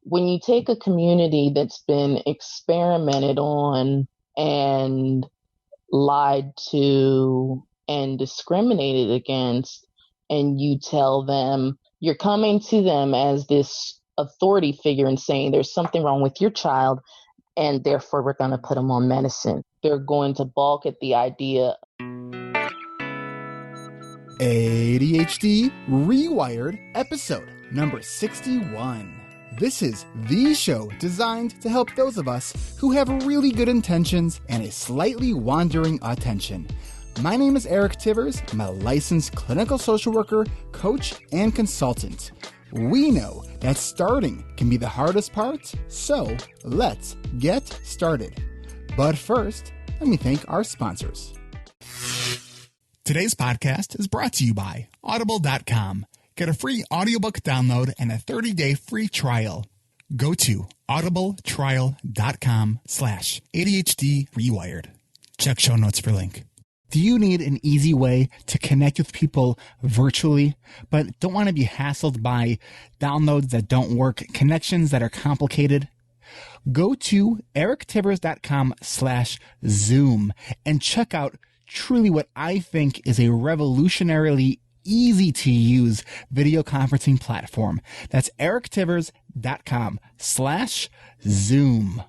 when you take a community that's been experimented on and lied to and discriminated against, and you tell them, you're coming to them as this authority figure and saying there's something wrong with your child, and therefore we're going to put them on medicine. They're going to balk at the idea. ADHD Rewired, episode number 61. This is the show designed to help those of us who have really good intentions and a slightly wandering attention. My name is Eric Tivers. I'm a licensed clinical social worker, coach, and consultant. We know that starting can be the hardest part, so let's get started. But first, let me thank our sponsors. Today's podcast is brought to you by Audible.com. Get a free audiobook download and a 30-day free trial. Go to audibletrial.com/ADHD Rewired. Check show notes for link. Do you need an easy way to connect with people virtually, but don't want to be hassled by downloads that don't work, connections that are complicated? Go to erictivers.com/Zoom and check out truly what I think is a revolutionarily easy to use video conferencing platform. That's erictivers.com/Zoom.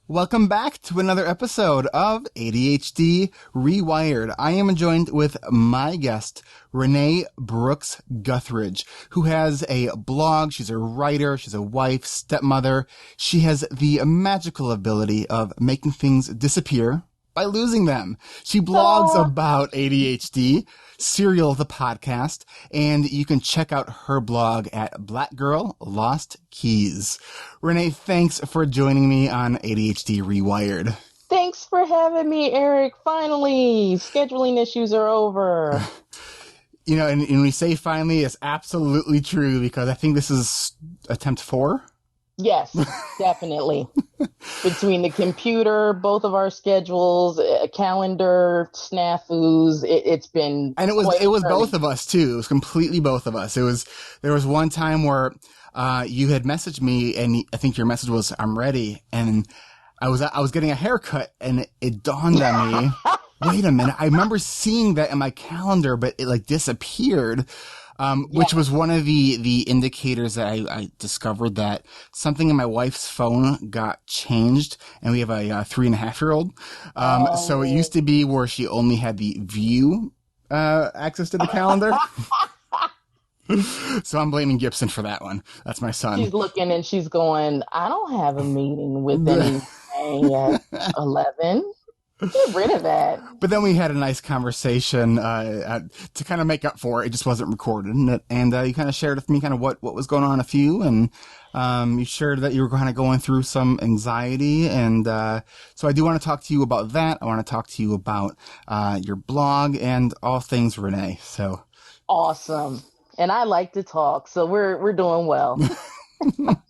Welcome back to another episode of ADHD Rewired. I am joined with my guest, Renee Brooks Guthridge, who has a blog. She's a writer. She's a wife, stepmother. She has the magical ability of making things disappear by losing them. She blogs about ADHD, Serial the podcast, and you can check out her blog at Black Girl Lost Keys. Renee, thanks for joining me on ADHD Rewired. Thanks for having me, Eric. Finally, scheduling issues are over. You know, and when we say finally, it's absolutely true, because I think this is attempt 4. Yes, definitely. Between the computer, both of our schedules, a calendar, snafus, it's been. And it was both of us too. It was completely both of us. There was one time where you had messaged me, and I think your message was, "I'm ready," and I was getting a haircut, and it dawned on me. Wait a minute! I remember seeing that in my calendar, but it like disappeared. Which was one of the indicators that I discovered that something in my wife's phone got changed, and we have a 3.5-year-old. So it used to be where she only had the view access to the calendar. So I'm blaming Gibson for that one. That's my son. She's looking and she's going, I don't have a meeting with anything at 11. Get rid of that. But then we had a nice conversation to kind of make up for it. It just wasn't recorded. And you kind of shared with me kind of what was going on with you. And you shared that you were kind of going through some anxiety. And so I do want to talk to you about that. I want to talk to you about your blog and all things Renee. So awesome. And I like to talk. So we're doing well. Well,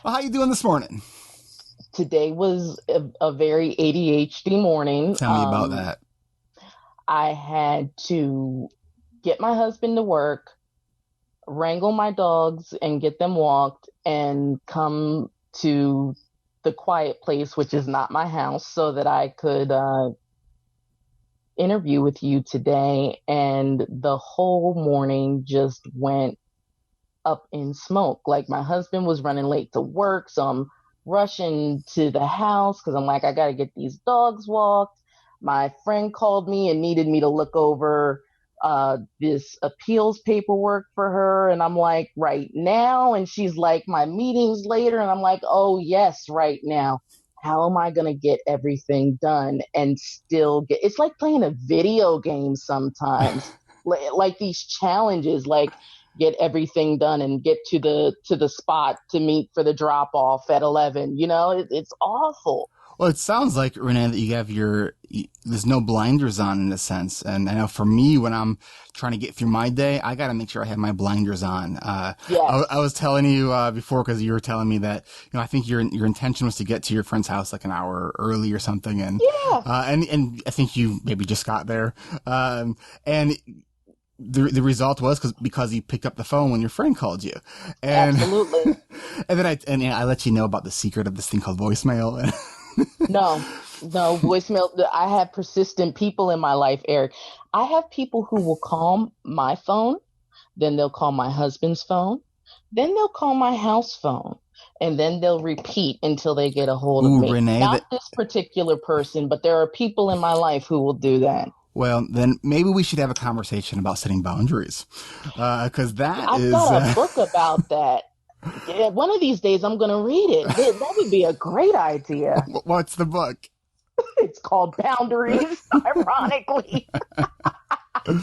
how you doing this morning? Today was a very ADHD morning. Tell me about that. I had to get my husband to work, wrangle my dogs and get them walked, and come to the quiet place, which is not my house, so that I could interview with you today. And the whole morning just went up in smoke. Like, my husband was running late to work, so I'm rushing to the house because I'm like, I got to get these dogs walked. My friend called me and needed me to look over this appeals paperwork for her. And I'm like, right now? And she's like, my meeting's later. And I'm like, oh, yes, right now. How am I going to get everything done and still get... It's like playing a video game sometimes. Like these challenges, like, get everything done and get to the spot to meet for the drop off at 11. You know, it's awful. Well, it sounds like, Renee, that you have there's no blinders on in a sense. And I know for me, when I'm trying to get through my day, I got to make sure I have my blinders on. Yes. I was telling you before, because you were telling me that, you know, I think your intention was to get to your friend's house like an hour early or something. And, yeah. And I think you maybe just got there. And the result was because you picked up the phone when your friend called you, and Absolutely. and then I let you know about the secret of this thing called voicemail. No, no, voicemail. I have persistent people in my life, Eric. I have people who will call my phone, then they'll call my husband's phone, then they'll call my house phone, and then they'll repeat until they get a hold of Ooh, me. Renee, Not this particular person, but there are people in my life who will do that. well, then maybe we should have a conversation about setting boundaries, because that I've is got a book about that. Yeah, one of these days I'm going to read it. That would be a great idea. what's the book? It's called Boundaries, ironically. And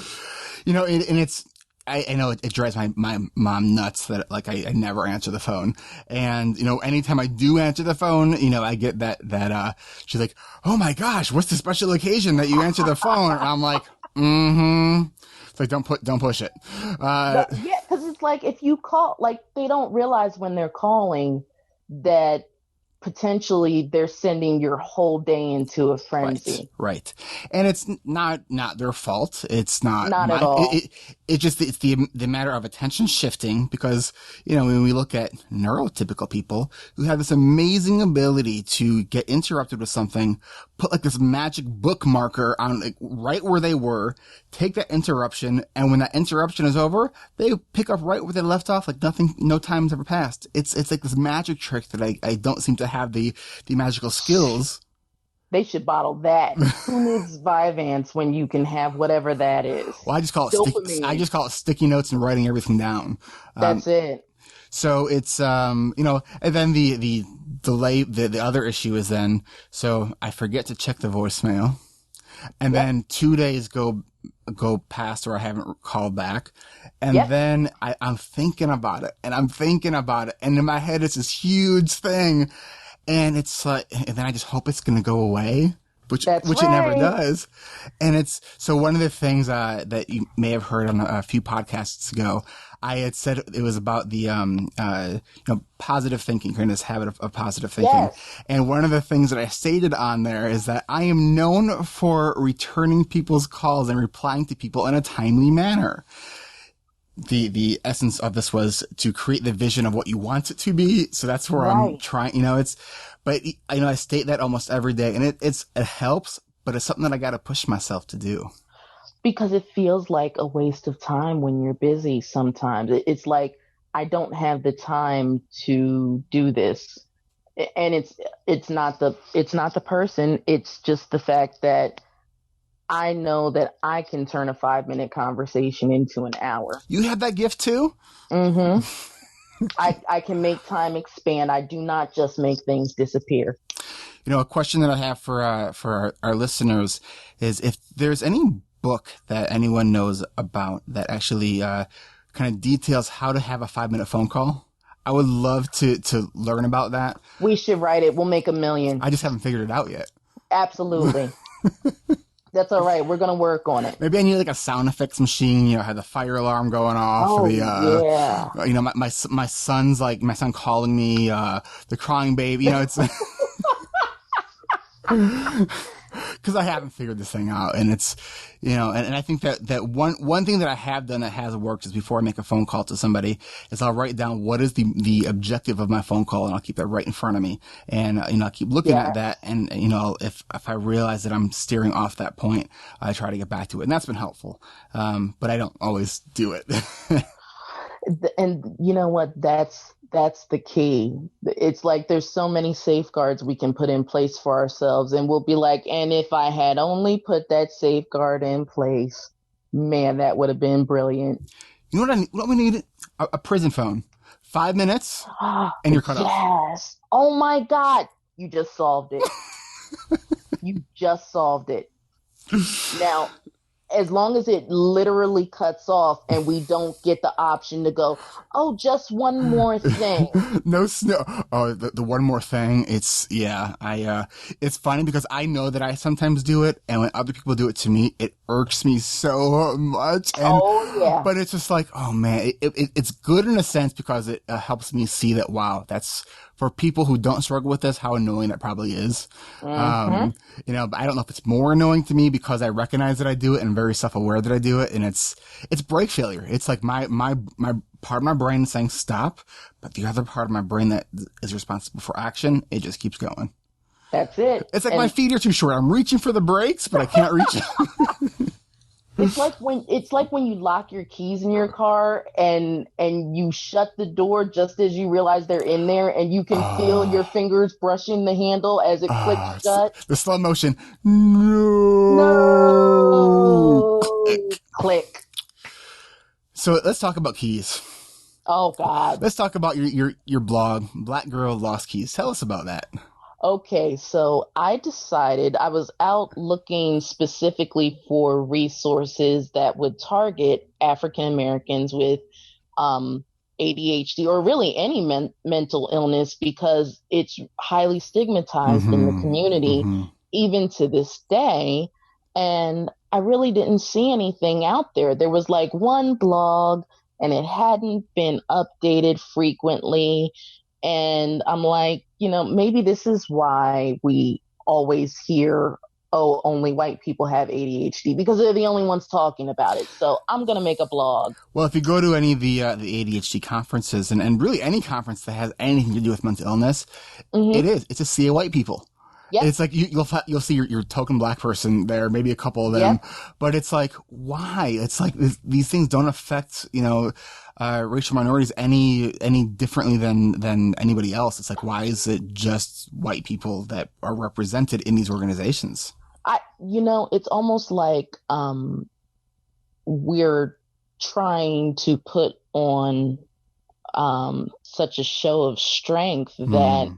it's, I know it drives my mom nuts that like I never answer the phone. And, anytime I do answer the phone, I get that, she's like, oh my gosh, what's the special occasion that you answer the phone? And I'm like, mm-hmm. It's like, don't push it. Yeah, because it's like if you call, like they don't realize when they're calling that potentially they're sending your whole day into a frenzy. Right. And it's not their fault. It's not Not at all. it's the matter of attention shifting because, when we look at neurotypical people who have this amazing ability to get interrupted with something, put like this magic bookmarker on like right where they were, take that interruption, and when that interruption is over, they pick up right where they left off like nothing, no time's ever passed. It's like this magic trick that I don't seem to have the magical skills. They should bottle that. Who needs Vyvanse when you can have whatever that is? Well, I just call it sticky notes and writing everything down. That's it. So it's and then the delay. The other issue is then so I forget to check the voicemail, and then 2 days go past where I haven't called back, and then I'm thinking about it, and and in my head it's this huge thing. And it's like, and then I just hope it's going to go away, which it never does. And it's, so one of the things, that you may have heard on a few podcasts ago, I had said it was about the, positive thinking, kind of this habit of positive thinking. Yes. And one of the things that I stated on there is that I am known for returning people's calls and replying to people in a timely manner. The essence of this was to create the vision of what you want it to be. So that's where I'm trying, but I state that almost every day, and it helps, but it's something that I got to push myself to do. Because it feels like a waste of time when you're busy sometimes. It's like, I don't have the time to do this. And it's not the person. It's just the fact that I know that I can turn a 5-minute conversation into an hour. You have that gift too? Mm-hmm. I can make time expand. I do not just make things disappear. A question that I have for our listeners is if there's any book that anyone knows about that actually kind of details how to have a 5-minute phone call. I would love to learn about that. We should write it. We'll make $1 million. I just haven't figured it out yet. Absolutely. That's all right. We're going to work on it. Maybe I need like a sound effects machine, have the fire alarm going off. Oh, yeah. My son's like, my son calling me, the crying baby, it's because I haven't figured this thing out. And it's, and I think that one thing that I have done that has worked is before I make a phone call to somebody is I'll write down what is the objective of my phone call, and I'll keep that right in front of me. And, I'll keep looking at that. And, if I realize that I'm steering off that point, I try to get back to it. And that's been helpful. But I don't always do it. And you know what? That's the key. It's like there's so many safeguards we can put in place for ourselves, and we'll be like, and if I had only put that safeguard in place, man, that would have been brilliant. You know what we need? A prison phone. 5 minutes, and you're cut off. Yes. Oh my God. You just solved it. You just solved it. Now, as long as it literally cuts off and we don't get the option to go, oh, just one more thing. No. Oh, the one more thing. It's, it's funny because I know that I sometimes do it. And when other people do it to me, it irks me so much. And Oh yeah. but it's just like, oh man, it's good in a sense because it helps me see that, wow, that's for people who don't struggle with this, how annoying that probably is. Mm-hmm. But I don't know if it's more annoying to me because I recognize that I do it and I'm very self-aware that I do it, and it's brake failure. It's like my part of my brain saying stop, but the other part of my brain that is responsible for action, it just keeps going. That's it. It's like my And feet are too short. I'm reaching for the brakes, but I can't reach them. it's like when you lock your keys in your car and you shut the door just as you realize they're in there, and you can feel your Oh, fingers brushing the handle as it clicks it's shut. the slow motion. No. No, Click. click. So let's talk about keys. Oh God. Let's talk about your blog, Black Girl Lost Keys. Tell us about that. Okay, so I decided I was out looking specifically for resources that would target African Americans with um, ADHD, or really any mental illness, because it's highly stigmatized in the Mm-hmm. community, Mm-hmm. even to this day. And I really didn't see anything out there. There was like one blog, and it hadn't been updated frequently. And I'm like, maybe this is why we always hear, oh, only white people have ADHD, because they're the only ones talking about it. So I'm going to make a blog. Well, if you go to any of the ADHD conferences and really any conference that has anything to do with mental illness, Mm-hmm. it's a sea of white people. Yep. It's like you'll see your token black person there, maybe a couple of them, Yep. but it's like, why? It's like these things don't affect racial minorities any differently than anybody else. It's like, why is it just white people that are represented in these organizations? It's almost like we're trying to put on such a show of strength that Hmm.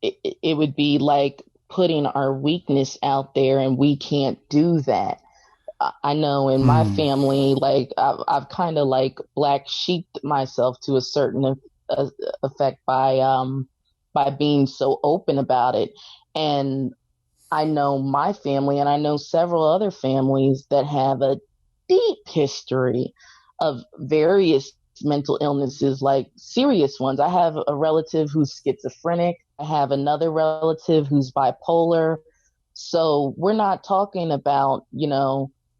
it would be like putting our weakness out there, and we can't do that. I know in my Hmm. family, like I've kind of like black sheeped myself to a certain effect by being so open about it. And I know my family, and I know several other families that have a deep history of various mental illnesses, like serious ones. I have a relative who's schizophrenic. I have another relative who's bipolar. So we're not talking about,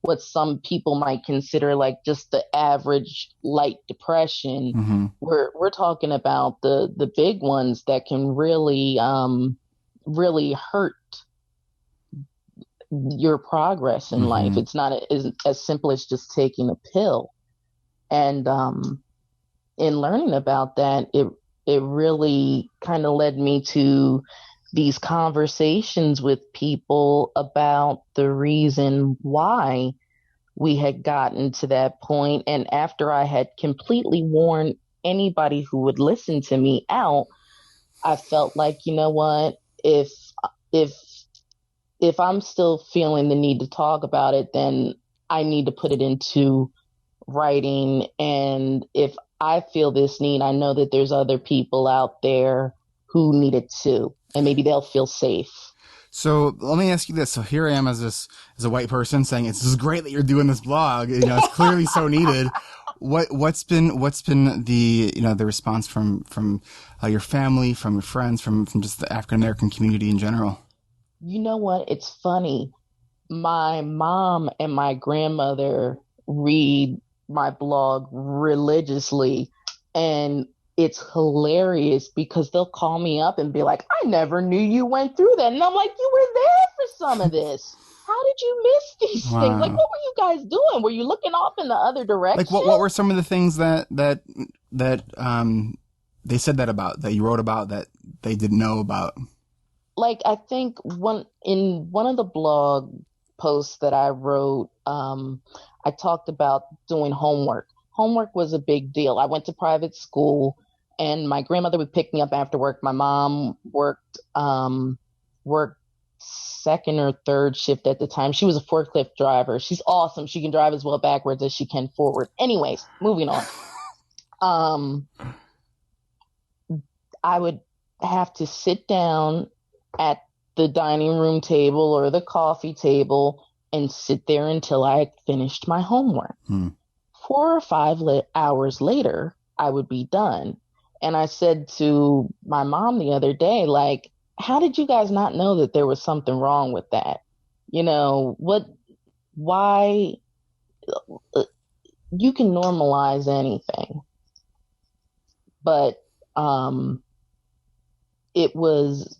what some people might consider like just the average light depression. Hmm. We're talking about the big ones that can really hurt your progress in life. Hmm. It's not as simple as just taking a pill. And in learning about that, it really kind of led me to these conversations with people about the reason why we had gotten to that point. And after I had completely worn anybody who would listen to me out, I felt like, you know what, if if I'm still feeling the need to talk about it, then I need to put it into writing. And if I feel this need, I know that there's other people out there who need it too, and maybe they'll feel safe. So let me ask you this. So here I am as a white person saying it's just great that you're doing this blog. It's clearly so needed. What's been the the response from your family, from your friends, from just the African American community in general? You know what? It's funny. My mom and my grandmother read my blog religiously, and it's hilarious because they'll call me up and be like, I never knew you went through that. And I'm like, you were there for some of this. How did you miss these things? Like, Wow. what were you guys doing? Were you looking off in the other Like direction? what were some of the things that they said that you wrote about that they didn't know about? Like, I think one of the blog posts that I wrote, I talked about doing homework. Homework was a big deal. I went to private school, and my grandmother would pick me up after work. My mom worked second or third shift at the time. She was a forklift driver. She's awesome. She can drive as well backwards as she can forward. Anyways, moving on. Um, I would have to sit down at the dining room table or the coffee table and sit there until I had finished my homework. Hmm. 4 or 5 hours later, I would be done. And I said to my mom the other day, like, how did you guys not know that there was something wrong with that? Why, uh, you can normalize anything, but, it was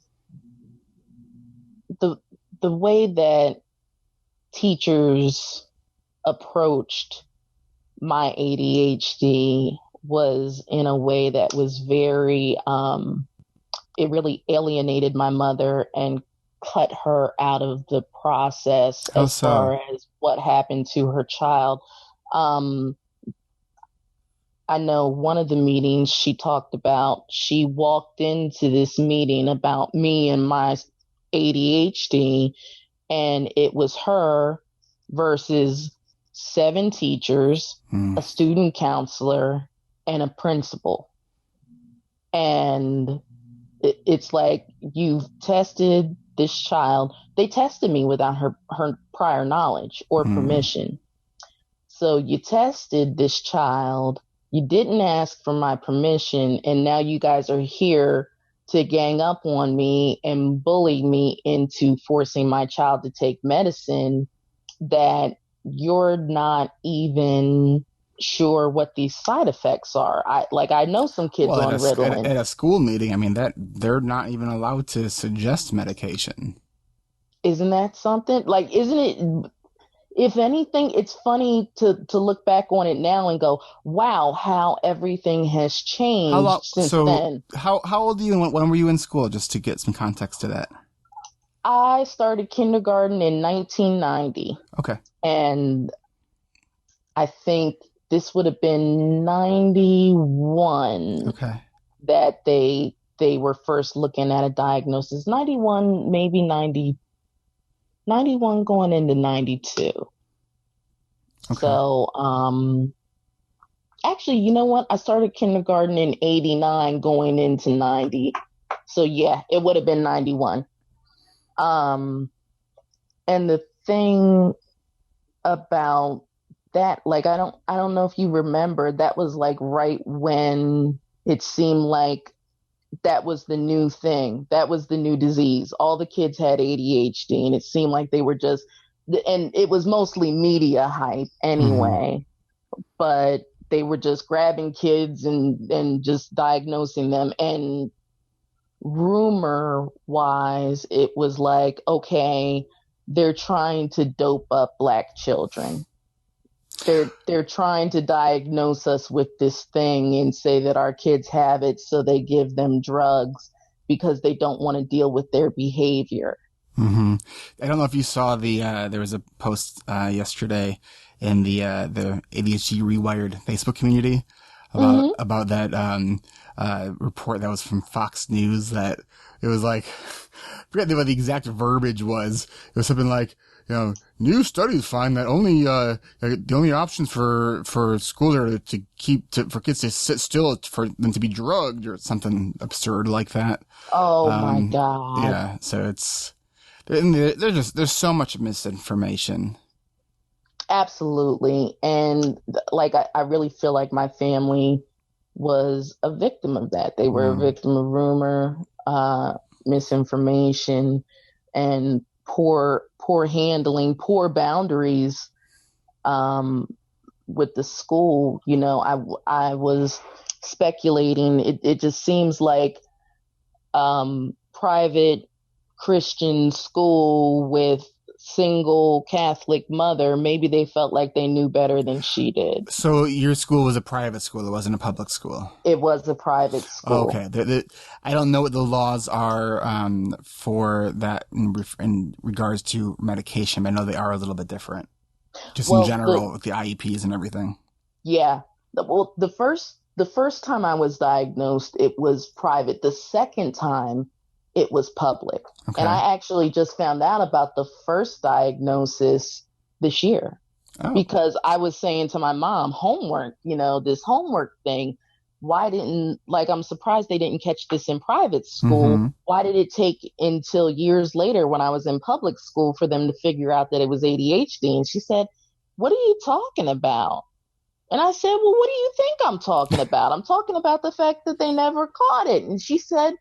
the, the way that teachers approached my ADHD was in a way that was very, it really alienated my mother and cut her out of the process How as so? far as what happened to her child. Um, I know one of the meetings she talked about, she walked into this meeting about me and my ADHD, and it was her versus 7 teachers, Hmm. a student counselor, and a principal. And it's like, you've tested this child. They tested me without her prior knowledge or Hmm. permission. So you tested this child, you didn't ask for my permission, and now you guys are here to gang up on me and bully me into forcing my child to take medicine that you're not even sure what these side effects are. I know some kids Well, on Ritalin. at a school meeting, I mean that they're not even allowed to suggest medication. Isn't that something? Like, isn't it, if anything, it's funny to look back on it now and go, wow, how everything has How long? changed since So then. how old are you? And when were you in school? Just to get some context to that. I started kindergarten in 1990, Okay. and I think this would have been 91 Okay. that they were first looking at a diagnosis. 91, maybe 91 going into 92. Okay. So, actually, you know what? I started kindergarten in 89 going into 90. So yeah, it would have been 91. Um, and the thing about that, like, I don't know if you remember, that was like right when it seemed like that was the new thing. That was the new disease. All the kids had ADHD, and it seemed like they were just, and it was mostly media hype Hmm. anyway, but they were just grabbing kids and just diagnosing them. And rumor wise, it was like, okay, they're trying to dope up Black children. They're trying to diagnose us with this thing and say that our kids have it, so they give them drugs because they don't want to deal with their behavior. Hmm. I don't know if you saw there was a post yesterday in the ADHD Rewired Facebook community Mm-hmm. about that report that was from Fox News that it was like I forget what the exact verbiage was. It was something like, new studies find that the only options for schools are for kids to sit still for them to be drugged or something absurd like that. Oh my Um, God. yeah, so there's so much misinformation. Absolutely. And like, I really feel like my family was a victim of that. They were a Mm. victim of rumor, misinformation, and poor handling, poor boundaries, um, with the school. I was speculating. It just seems like, private Christian school with single Catholic mother, maybe they felt like they knew better than she did. So your school was a private school; it wasn't a public school. It was a private school. Okay, I don't know what the laws are for that in regards to medication. But I know they are a little bit different, just in Well, general with the IEPs and everything. yeah. Well, the first time I was diagnosed, it was private. The second time, it was public. And Okay. I actually just found out about the first diagnosis this year Oh. because I was saying to my mom, homework, this homework thing. I'm surprised they didn't catch this in private school. Mm-hmm. Why did it take until years later when I was in public school for them to figure out that it was ADHD? And she said, what are you talking about? And I said, well, what do you think I'm talking about? I'm talking about the fact that they never caught it. And she said,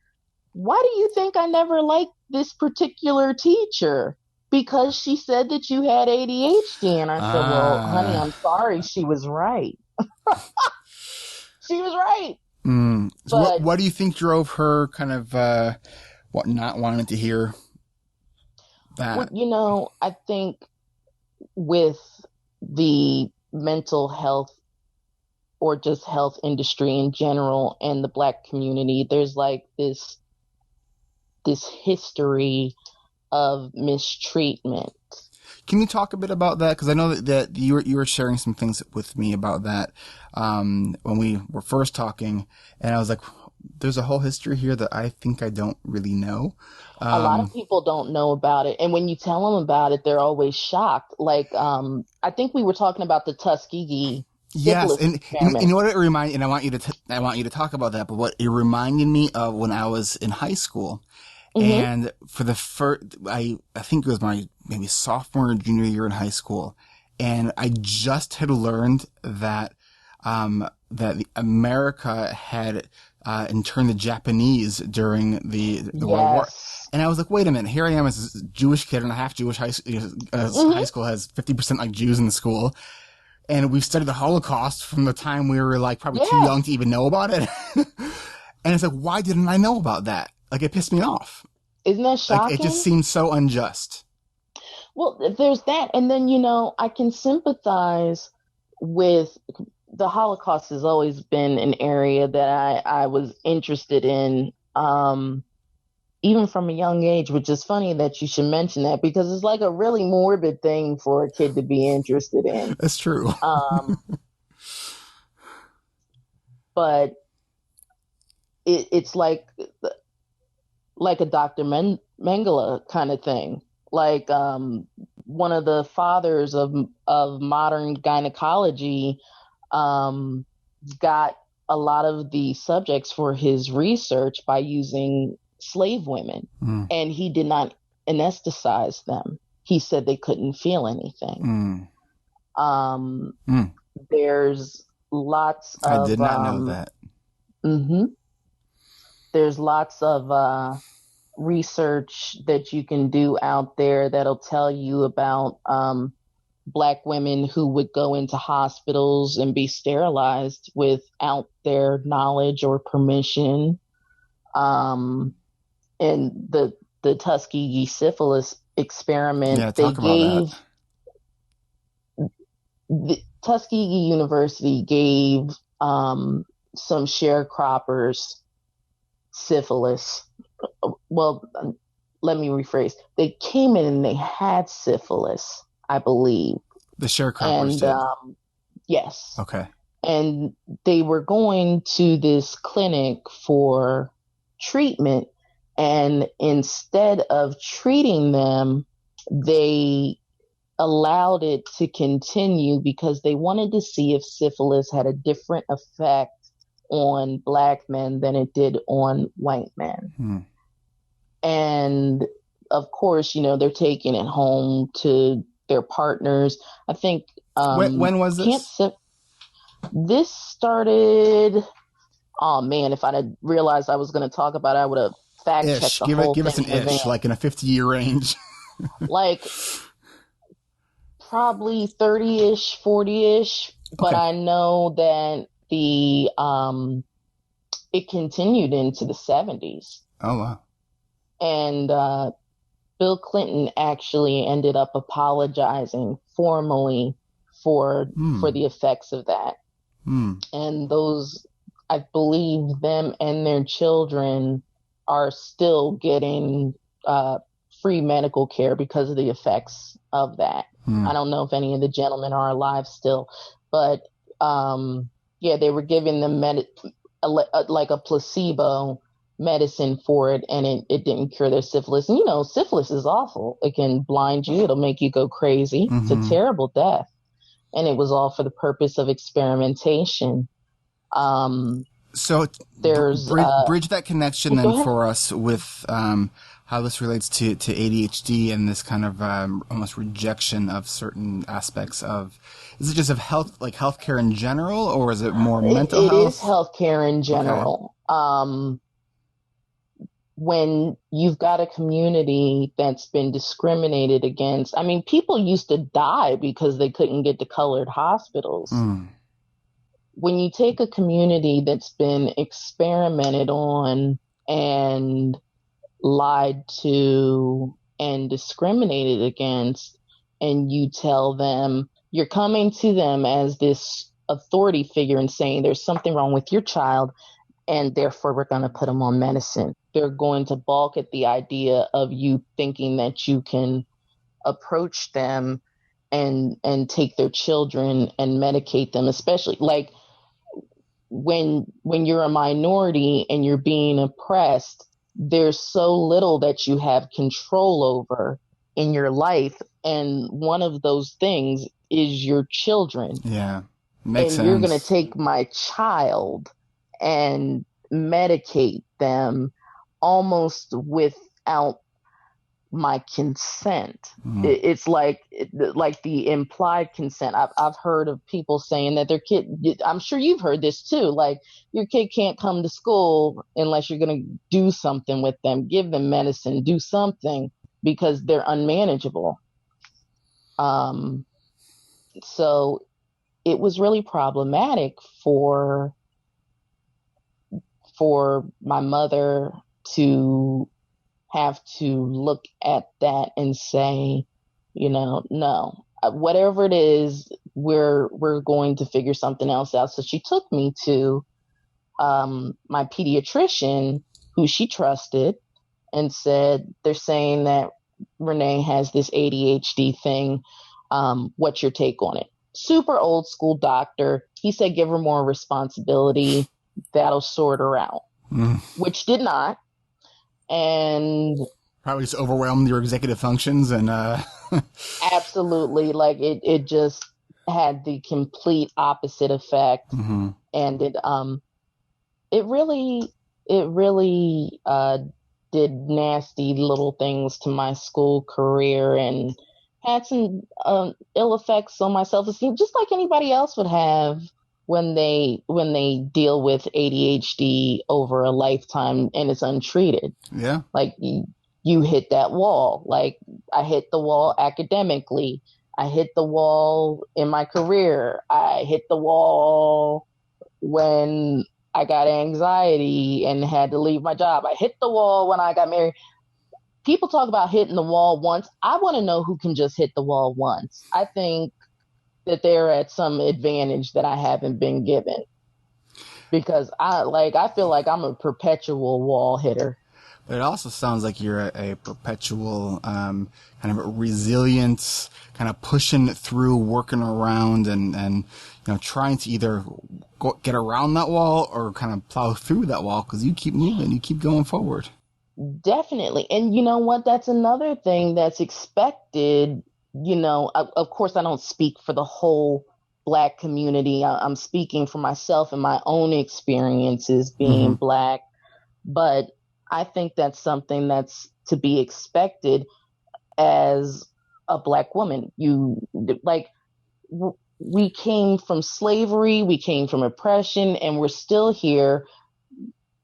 why do you think I never liked this particular teacher? Because she said that you had ADHD. And I said, well, honey, I'm sorry. She was right. She was right. So But, what do you think drove her kind of not wanting to hear that? I think with the mental health or just health industry in general and the Black community, there's like this history of mistreatment. Can you talk a bit about that? Because I know that you were sharing some things with me about that when we were first talking, and I was like, "There's a whole history here that I think I don't really know." A lot of people don't know about it, and when you tell them about it, they're always shocked. Like, I think we were talking about the Tuskegee Yes, syphilis and experiment. you know what it reminded, and I want you to talk about that. But what it reminded me of when I was in high school, Mm-hmm. and for the first, I think it was my maybe sophomore or junior year in high school, and I just had learned that America had interned the Japanese during the World War. Yes. And I was like, wait a minute, here I am as a Jewish kid in a half Jewish high Mm-hmm. school has 50% like Jews in the school. And we've studied the Holocaust from the time we were like probably too Yeah. young to even know about it. And it's like, why didn't I know about that? Like, it pissed me off. Isn't that Like, it just shocking? seemed so unjust. Well, there's that. And then, I can sympathize with the Holocaust has always been an area that I was interested in, even from a young age, which is funny that you should mention that because it's like a really morbid thing for a kid to be interested in. That's true. Um, but it's like a Dr. Mengele kind of thing. Like one of the fathers of modern gynecology got a lot of the subjects for his research by using slave women, Mm. and he did not anesthetize them. He said they couldn't feel anything. Mm. Mm. There's lots I of did not know that. mhm. There's lots of research that you can do out there that'll tell you about Black women who would go into hospitals and be sterilized without their knowledge or permission. And the Tuskegee syphilis experiment, Yeah, talk about that. The Tuskegee University gave some sharecroppers syphilis. Well, let me rephrase. They came in and they had syphilis, I believe. The sharecroppers And did. yes. Okay. And they were going to this clinic for treatment. And instead of treating them, they allowed it to continue because they wanted to see if syphilis had a different effect on Black men than it did on white men. Hmm. And of course, they're taking it home to their partners. I think When was this? This started. Oh man, if I'd have realized I was going to talk about it, I would have fact checked Ish. the Give whole us thing an in ish, advance. like in a 50-year range. Like probably 30-ish, 40-ish, but Okay. I know that it continued into the 70s. Oh wow. And Bill Clinton actually ended up apologizing formally for the effects of that. And those, I believe, them and their children are still getting free medical care because of the effects of that. I don't know if any of the gentlemen are alive still, but yeah, they were giving them like a placebo medicine for it, and it didn't cure their syphilis. And syphilis is awful. It can blind you. It'll make you go crazy. It's a terrible death. And it was all for the purpose of experimentation. So There's bridge that connection then go ahead. for us with how this relates to ADHD and this kind of almost rejection of certain aspects of. Is it just of health, like healthcare in general, or is it more mental It is health? healthcare in Okay. general. When you've got a community that's been discriminated against, I mean, people used to die because they couldn't get to colored hospitals. Mm. When you take a community that's been experimented on and lied to and discriminated against, and you tell them you're coming to them as this authority figure and saying there's something wrong with your child, and therefore we're going to put them on medicine. They're going to balk at the idea of you thinking that you can approach them and take their children and medicate them, especially like when you're a minority and you're being oppressed, there's so little that you have control over in your life, and one of those things is your children. Yeah. Makes And you're going to sense. take my child and medicate them almost without my consent. Mm. It's like the implied consent. I've heard of people saying that their kid, I'm sure you've heard this too, like your kid can't come to school unless you're going to do something with them, give them medicine, do something, because they're unmanageable. Um, so it was really problematic for my mother to have to look at that and say, no, whatever it is, we're going to figure something else out. So she took me to my pediatrician, who she trusted, and said, they're saying that Renee has this ADHD thing. What's your take on it? Super old school doctor. He said, give her more responsibility. That'll sort her out, Mm. which did not. And Probably just overwhelmed your executive functions and absolutely, like it just had the complete opposite effect. Mhm. And it really, it really did nasty little things to my school career and had some ill effects on my self-esteem, just like anybody else would have when they deal with ADHD over a lifetime and it's untreated. Yeah. Like you hit that wall. Like I hit the wall academically. I hit the wall in my career. I hit the wall when I got anxiety and had to leave my job. I hit the wall when I got married. People talk about hitting the wall once. I want to know who can just hit the wall once. I think that they're at some advantage that I haven't been given, because I feel like I'm a perpetual wall hitter. But it also sounds like you're a perpetual kind of resilience, kind of pushing through, working around, and trying to either get around that wall or kind of plow through that wall because you keep moving, you keep going forward. Definitely. And you know what? That's another thing that's expected. Of course, I don't speak for the whole Black community. I'm speaking for myself and my own experiences being Mm-hmm. Black. But I think that's something that's to be expected as a Black woman. We came from slavery, we came from oppression, and we're still here.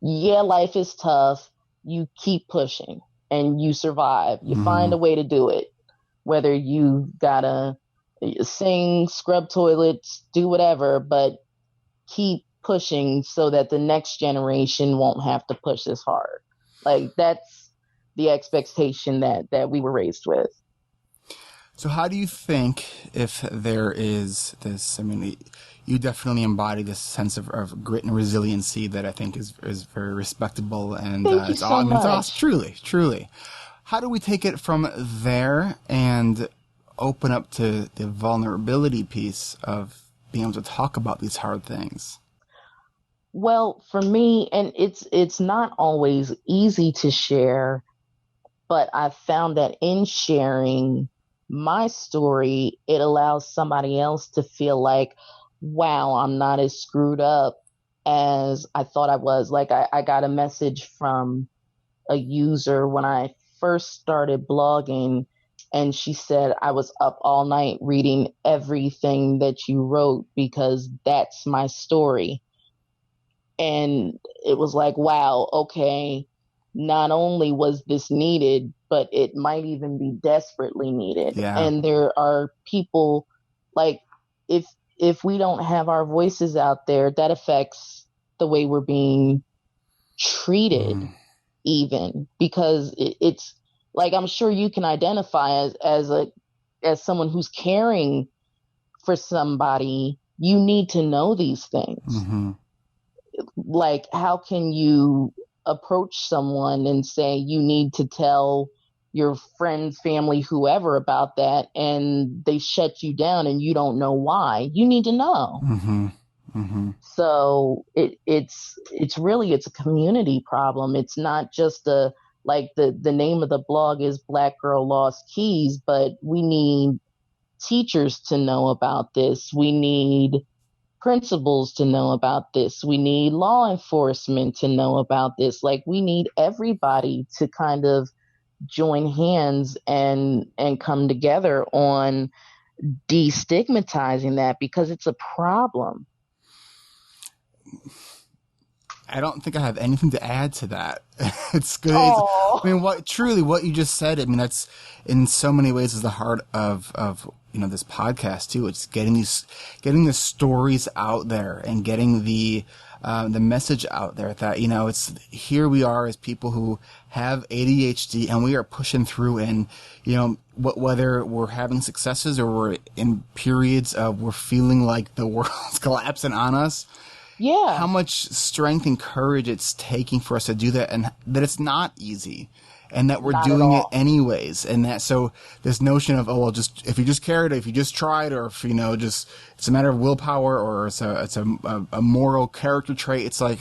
Yeah, life is tough. You keep pushing and you survive. You Mm-hmm. find a way to do it, whether you gotta sing, scrub toilets, do whatever, but keep pushing so that the next generation won't have to push as hard. Like that's the expectation that we were raised with. So how do you think if there is this, I mean, you definitely embody this sense of grit and resiliency that I think is very respectable and Thank you it's all, I so mean, it's awesome, much. truly, truly. How do we take it from there and open up to the vulnerability piece of being able to talk about these hard things? Well, for me, and it's not always easy to share, but I found that in sharing my story, it allows somebody else to feel like, wow, I'm not as screwed up as I thought I was. Like I got a message from a user when I first started blogging, and she said I was up all night reading everything that you wrote because that's my story. And it was like, wow, okay, not only was this needed, but it might even be desperately needed. Yeah. And there are people like, if if we don't have our voices out there, that affects the way we're being treated, Mm. even because it's like, I'm sure you can identify as someone who's caring for somebody. You need to know these things. Mm-hmm. Like, how can you approach someone and say you need to tell your friends, family, whoever about that, and they shut you down and you don't know why? You need to know. Mm-hmm. Mm-hmm. So it's a community problem. It's not just the name of the blog is Black Girl Lost Keys, but we need teachers to know about this. We need principals to know about this. We need law enforcement to know about this. Like, we need everybody to kind of join hands and come together on destigmatizing that, because it's a problem. I don't think I have anything to add to that. It's good. I Oh, mean, what you just said. I mean, that's in so many ways is the heart of this podcast too. It's getting the stories out there and getting the message out there that it's here we are as people who have ADHD and we are pushing through, and whether we're having successes or we're in periods of we're feeling like the world's collapsing on us, how yeah, much strength and courage it's taking for us to do that, and that it's not easy, and that we're not at doing it all. anyways. And that, so this notion of, oh, well, just, if you just cared, if you just tried, or if, just, it's a matter of willpower, or it's a moral character trait. It's like,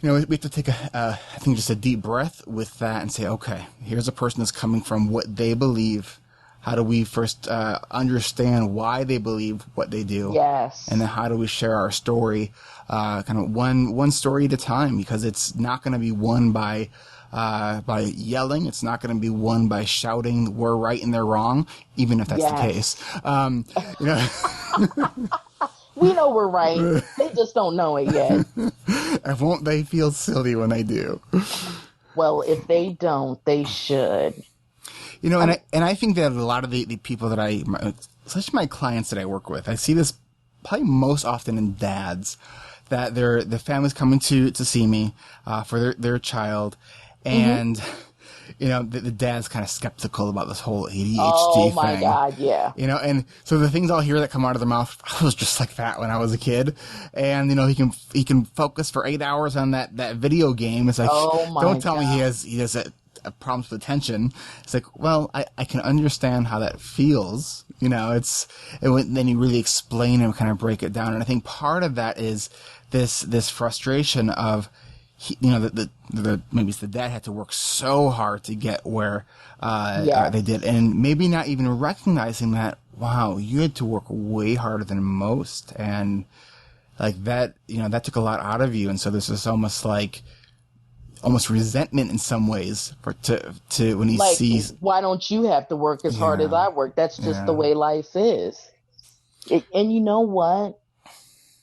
we have to take I think just a deep breath with that and say, okay, here's a person that's coming from what they believe. How do we first understand why they believe what they do, and then Yes. how do we share our story, kind of one story at a time? Because it's not going to be won by yelling. It's not going to be won by shouting we're right and they're wrong, even if that's the case. Yes. You know, We know we're right. They just don't know it yet. and won't they feel silly when they do? Well, if they don't, they should. And I'm, I think that a lot of the people that especially my clients that I work with, I see this probably most often in dads, that the family's coming to see me for their child, mhm. and the dad's kind of skeptical about this whole Oh ADHD my thing. God, yeah. And so the things I'll hear that come out of their mouth, I was just like that when I was a kid. And, he can focus for 8 hours on that video game. It's like, Oh don't my tell me God. he has a problems with attention. It's like, well, I can understand how that feels. Then you really explain and kind of break it down. And I think part of that is this frustration of, maybe it's the dad had to work so hard to get where they Yes. did, and maybe not even recognizing that, wow, you had to work way harder than most, and like that, that took a lot out of you. And so there's this almost resentment in some ways to when he Like, sees. why don't you have to work as hard as Yeah, I work? That's just the yeah, way life is. And you know what?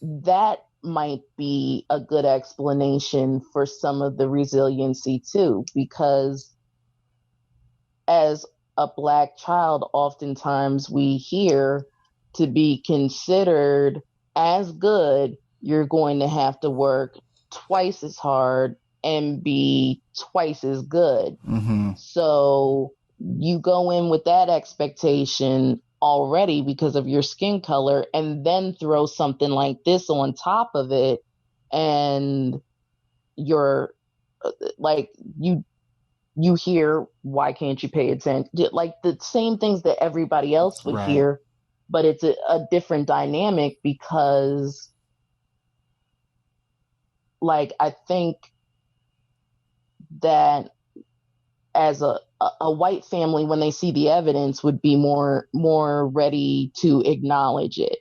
That might be a good explanation for some of the resiliency too, because as a Black child, oftentimes we hear, to be considered as good, you're going to have to work twice as hard and be twice as good. mm-hmm, So you go in with that expectation already because of your skin color, and then throw something like this on top of it, and you're like, you hear, why can't you pay attention? Like the same things that everybody else would right, hear, but it's a different dynamic, because like, I think that as a white family, when they see the evidence, would be more ready to acknowledge it.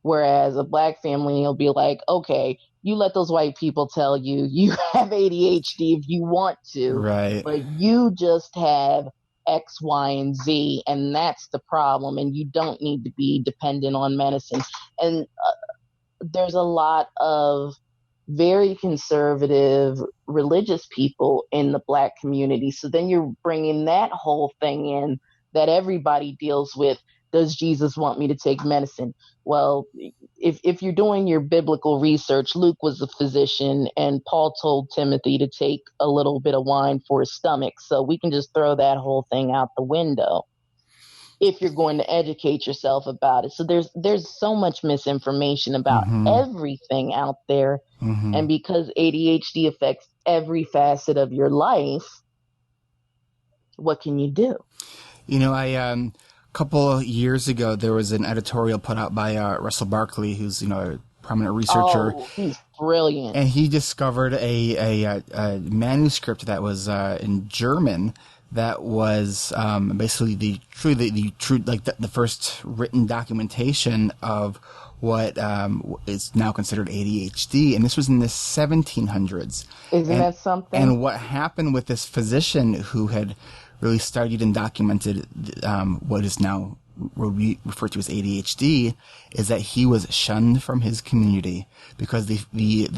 Whereas a black family will be like, okay, you let those white people tell you you have ADHD if you want to, Right. but you just have X, Y, and Z, and that's the problem. And you don't need to be dependent on medicine. And there's a lot of very conservative religious people in the black community. So then you're bringing that whole thing in that everybody deals with. Does Jesus want me to take medicine? Well, if you're doing your biblical research, Luke was a physician and Paul told Timothy to take a little bit of wine for his stomach. So we can just throw that whole thing out the window if you're going to educate yourself about it. So there's so much misinformation about Mm-hmm. everything out there. Mm-hmm. And because ADHD affects every facet of your life, what can you do? You know, a couple of years ago, there was an editorial put out by Russell Barkley, who's, you know, a prominent researcher. Oh, he's brilliant. And he discovered a manuscript that was in German that was basically the first written documentation of what is now considered ADHD, and this was in the 1700s. Isn't that something? And what happened with this physician who had really studied and documented what is now referred to as ADHD is that he was shunned from his community because they view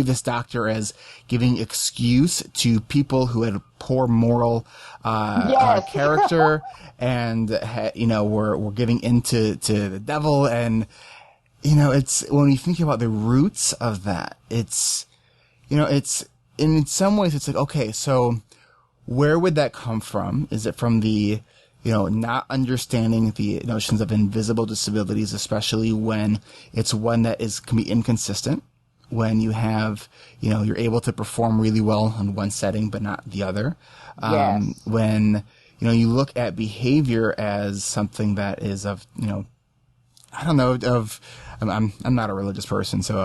this doctor as giving excuse to people who had poor moral character and were giving into the devil. And it's when you think about the roots of that, it's in some ways it's like, okay, so where would that come from? Is it from the not understanding the notions of invisible disabilities, especially when it's one that can be inconsistent, when you have, you're able to perform really well in one setting, but not the other. Yes. When, you look at behavior as something that is of, I'm not a religious person, so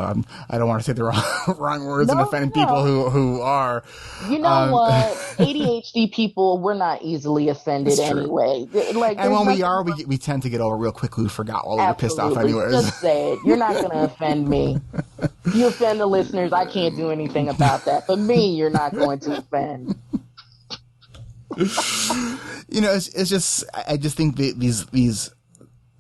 I don't want to say the wrong words and offend people who are. You know what? ADHD people, we're not easily offended anyway. And when we tend to get over real quickly. We forgot while we were pissed off anyways. Just say it. You're not going to offend me. You offend the listeners, I can't do anything about that. But me, you're not going to offend. It's just, I just think these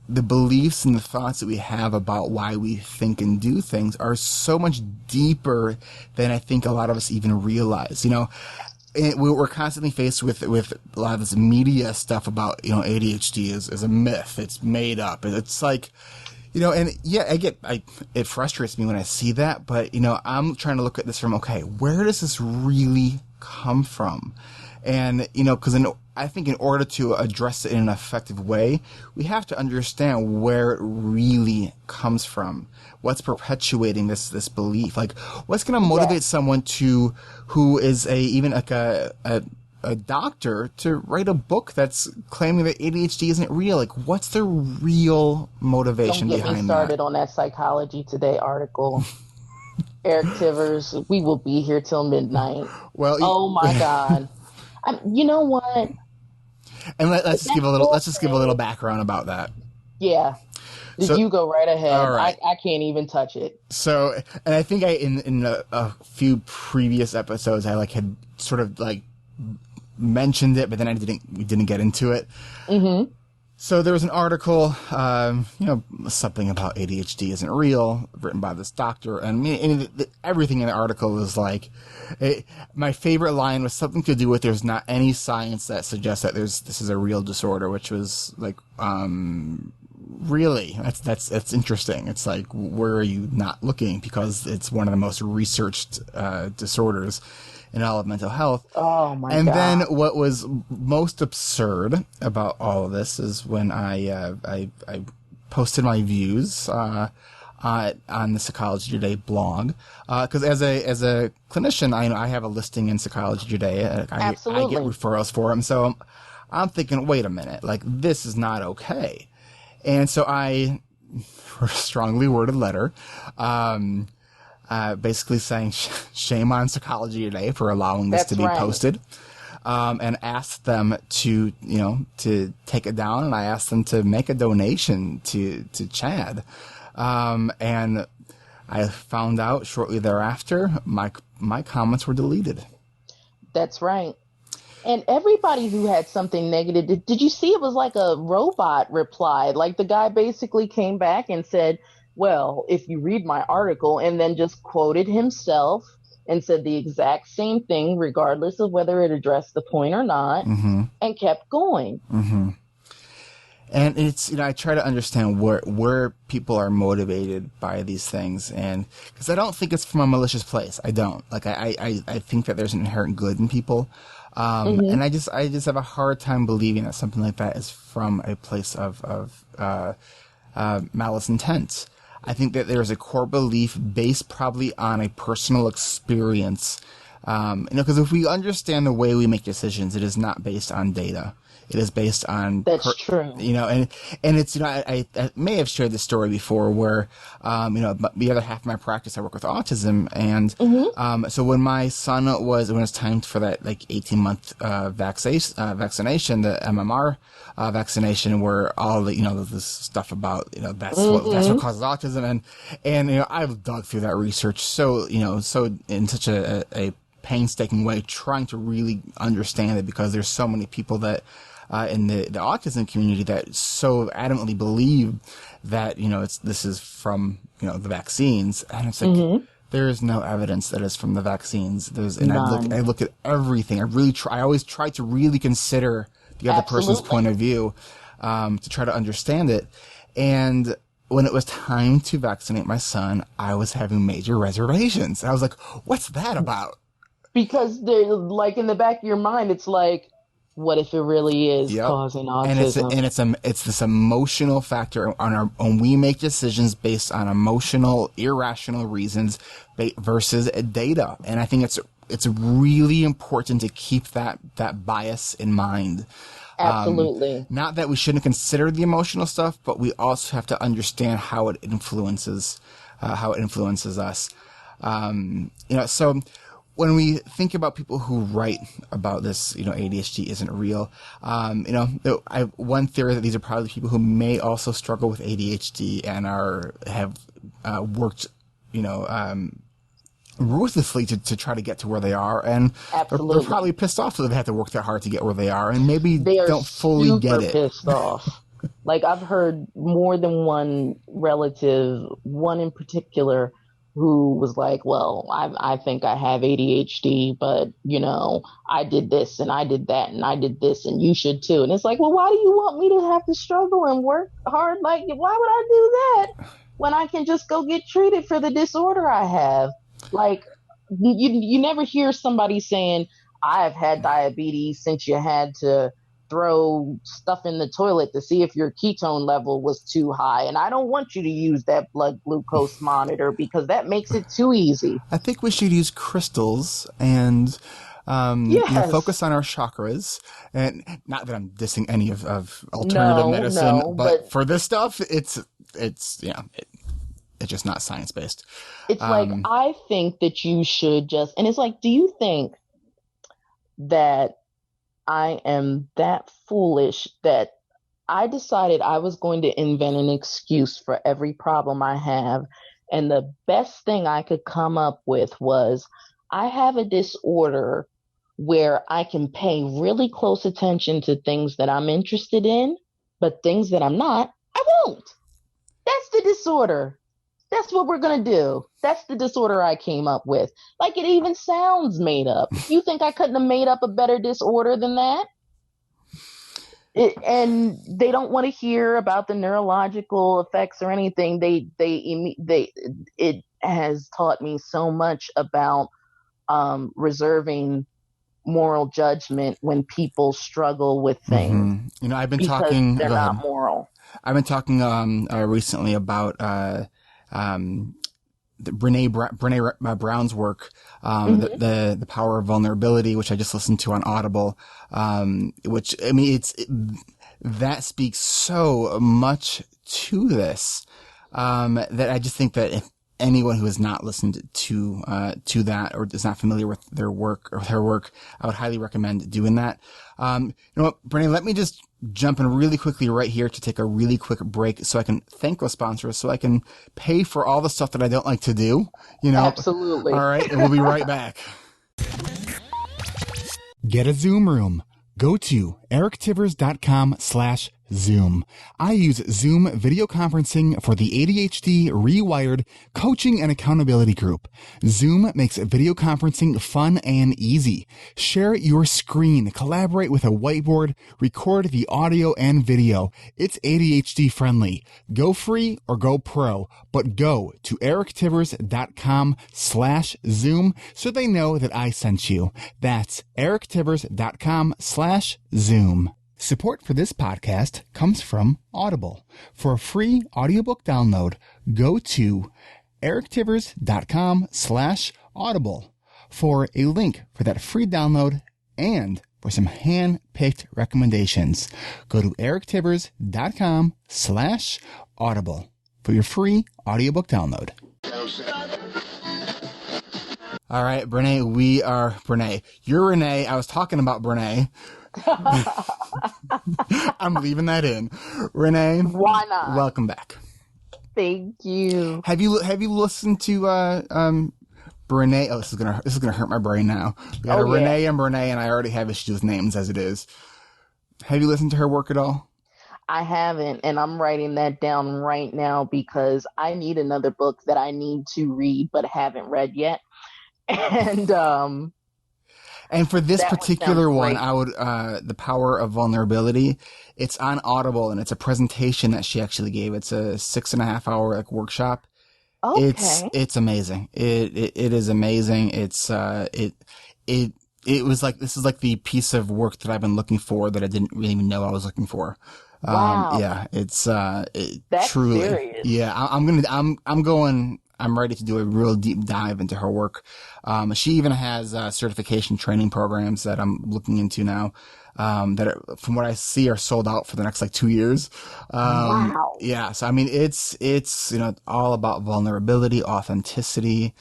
the beliefs and the thoughts that we have about why we think and do things are so much deeper than I think a lot of us even realize. We're constantly faced with a lot of this media stuff about, ADHD is a myth. It's made up. It's like, and yeah, it frustrates me when I see that, but, I'm trying to look at this from, okay, where does this really come from? And, because I think in order to address it in an effective way, we have to understand where it really comes from. What's perpetuating this belief? Like, what's going to motivate someone who is even a doctor to write a book that's claiming that ADHD isn't real? Like, what's the real motivation behind that? Don't get me started on that Psychology Today article. Eric Tivers, we will be here till midnight. Well, oh my God. You know what? And let's just give a little background about that. Yeah. You go right ahead. All right. I can't even touch it. So, and I think in a few previous episodes I had sort of mentioned it, but then we didn't get into it. Mm-hmm. So there was an article, something about ADHD isn't real, written by this doctor, and everything in the article was my favorite line was something to do with there's not any science that suggests that this is a real disorder, which was really, that's interesting. It's like, where are you not looking? Because it's one of the most researched disorders in all of mental health. Oh my God. And then what was most absurd about all of this is when I posted my views on the Psychology Today blog, because as a clinician, I have a listing in Psychology Today. I get referrals for them, so I'm thinking, wait a minute, this is not okay. And so I wrote a strongly worded letter, basically saying shame on Psychology Today for allowing this to be posted. and asked them to, to take it down, and I asked them to make a donation to Chad. And I found out shortly thereafter, my comments were deleted. That's right. And everybody who had something negative, did you see it was like a robot replied? Like the guy basically came back and said, well, if you read my article, and then just quoted himself and said the exact same thing, regardless of whether it addressed the point or not, and kept going. Mm-hmm. And it's, I try to understand where people are motivated by these things. And because I don't think it's from a malicious place. I don't. Like, I think that there's an inherent good in people. And I just have a hard time believing that something like that is from a place of malice intent. I think that there's a core belief based probably on a personal experience. Because if we understand the way we make decisions, it is not based on data. It is based on that's true. And it's I may have shared this story before where the other half of my practice I work with autism, and so when my son when it was time for that like 18-month vaccination, the MMR vaccination, where all the this stuff about that's what causes autism, and I've dug through that research so in such a painstaking way, trying to really understand it, because there's so many people that in the autism community that so adamantly believe that this is from the vaccines, and it's like there is no evidence that it's from the vaccines. I look at everything. I always try to really consider the other person's point of view to try to understand it. And when it was time to vaccinate my son, I was having major reservations. I was like, "What's that about?" Because they're like in the back of your mind, it's like, what if it really is causing autism? And it's this emotional factor on we make decisions based on emotional, irrational reasons versus data. And I think it's really important to keep that bias in mind. Absolutely. Not that we shouldn't consider the emotional stuff, but we also have to understand how it influences us. So when we think about people who write about this, ADHD isn't real. One theory that these are probably people who may also struggle with ADHD and have worked, ruthlessly to try to get to where they are, and they're probably pissed off that they have to work that hard to get where they are, and maybe they don't fully get it. Pissed off. Like I've heard more than one relative, one in particular, who was like, well, I think I have ADHD, but, I did this and I did that and I did this and you should too. And it's like, well, why do you want me to have to struggle and work hard? Like, why would I do that when I can just go get treated for the disorder I have? Like, you never hear somebody saying, I've had diabetes since you had to throw stuff in the toilet to see if your ketone level was too high, and I don't want you to use that blood glucose monitor because that makes it too easy. I think we should use crystals and focus on our chakras. And not that I'm dissing any of alternative medicine, but for this stuff, it's just not science based. It's like, I think that you should just, and it's like, do you think that I am that foolish that I decided I was going to invent an excuse for every problem I have, and the best thing I could come up with was, I have a disorder where I can pay really close attention to things that I'm interested in, but things that I'm not, I won't. That's the disorder. That's what we're going to do. That's the disorder I came up with. Like, it even sounds made up. You think I couldn't have made up a better disorder than that? And they don't want to hear about the neurological effects or anything. It has taught me so much about reserving moral judgment when people struggle with things. I've been talking. They're not moral. I've been talking recently about Brene Brown's work, the Power of Vulnerability, which I just listened to on Audible. Which, I mean, that speaks so much to this, that I just think that anyone who has not listened to that or is not familiar with their work or her work, I would highly recommend doing that. You know what, Brene, let me just jump in really quickly right here to take a really quick break so I can thank our sponsors, so I can pay for all the stuff that I don't like to do, you know? Absolutely. All right. And we'll be right back. Get a Zoom room. Go to erictivers.com/Zoom. I use Zoom video conferencing for the ADHD Rewired Coaching and Accountability Group. Zoom makes video conferencing fun and easy. Share your screen, collaborate with a whiteboard, record the audio and video. It's ADHD friendly. Go free or go pro, but go to erictivers.com/Zoom so they know that I sent you. That's erictivers.com/Zoom. Support for this podcast comes from Audible. For a free audiobook download, go to erictivers.com/Audible for a link for that free download and for some hand-picked recommendations. Go to erictivers.com/Audible for your free audiobook download. All right, Brene, you're Renee. I was talking about Brene. I'm leaving that in. Renee, why not? Welcome back. Thank you. Have you listened to Brene? Oh, this is gonna hurt my brain now. We got Renee and Brene, and I already have issues with names as it is. Have you listened to her work at all? I haven't, and I'm writing that down right now because I need another book that I need to read but haven't read yet. And for this particular one, I would, The Power of Vulnerability, it's on Audible, and it's a presentation that she actually gave. It's a 6.5 hour workshop. Okay. It's amazing. It is amazing. It was like, this is like the piece of work that I've been looking for that I didn't really even know I was looking for. Wow. Yeah, it's, That's truly, serious. yeah, I'm ready to do a real deep dive into her work. She even has certification training programs that I'm looking into now, that are, from what I see, are sold out for the next 2 years. Wow. Yeah. So, I mean, it's, all about vulnerability, authenticity.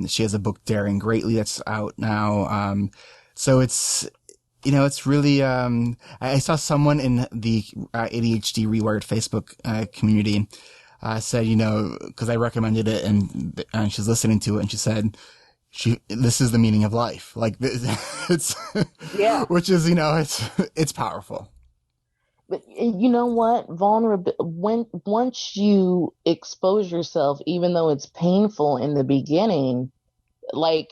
She has a book, Daring Greatly, that's out now. So it's, it's really, I saw someone in the ADHD Rewired Facebook community said, because I recommended it and she's listening to it, and she said, this is the meaning of life. Like, it's, yeah, which is, it's powerful. But you know what? Once you expose yourself, even though it's painful in the beginning, the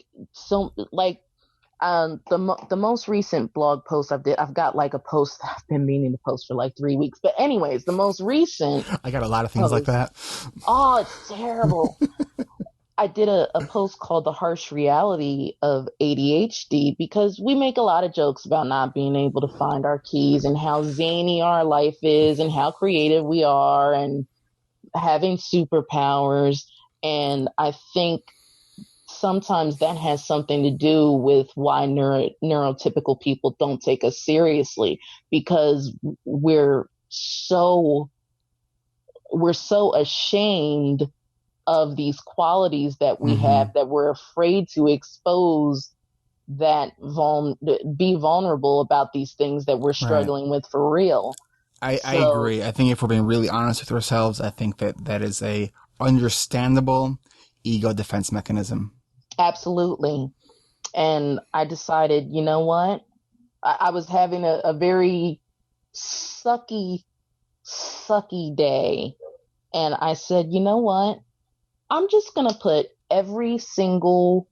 most recent blog post I've got a post that I've been meaning to post for 3 weeks. But anyways, the most recent, I got a lot of things like that. Oh, it's terrible. I did a post called The Harsh Reality of ADHD, because we make a lot of jokes about not being able to find our keys and how zany our life is and how creative we are and having superpowers. And I think sometimes that has something to do with why neurotypical people don't take us seriously, because we're so ashamed of these qualities that we have, that we're afraid to expose, that be vulnerable about these things that we're struggling with for real. I agree. I think if we're being really honest with ourselves, I think that is a understandable ego defense mechanism. Absolutely. And I decided, you know what? I was having a very sucky day. And I said, you know what? I'm just going to put every single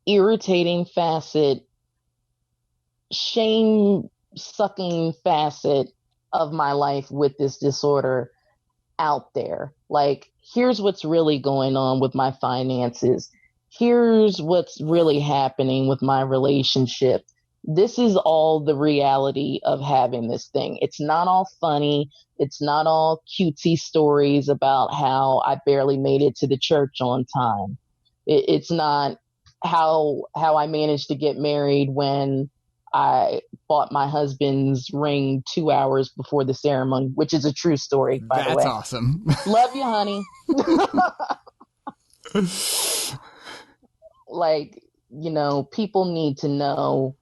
irritating facet, shame-sucking facet of my life with this disorder out there. Here's what's really going on with my finances. Here's what's really happening with my relationship. This is all the reality of having this thing. It's not all funny. It's not all cutesy stories about how I barely made it to the church on time. It's not how I managed to get married when I bought my husband's ring 2 hours before the ceremony, which is a true story, by the way. That's awesome. Love you, honey. Like, people need to know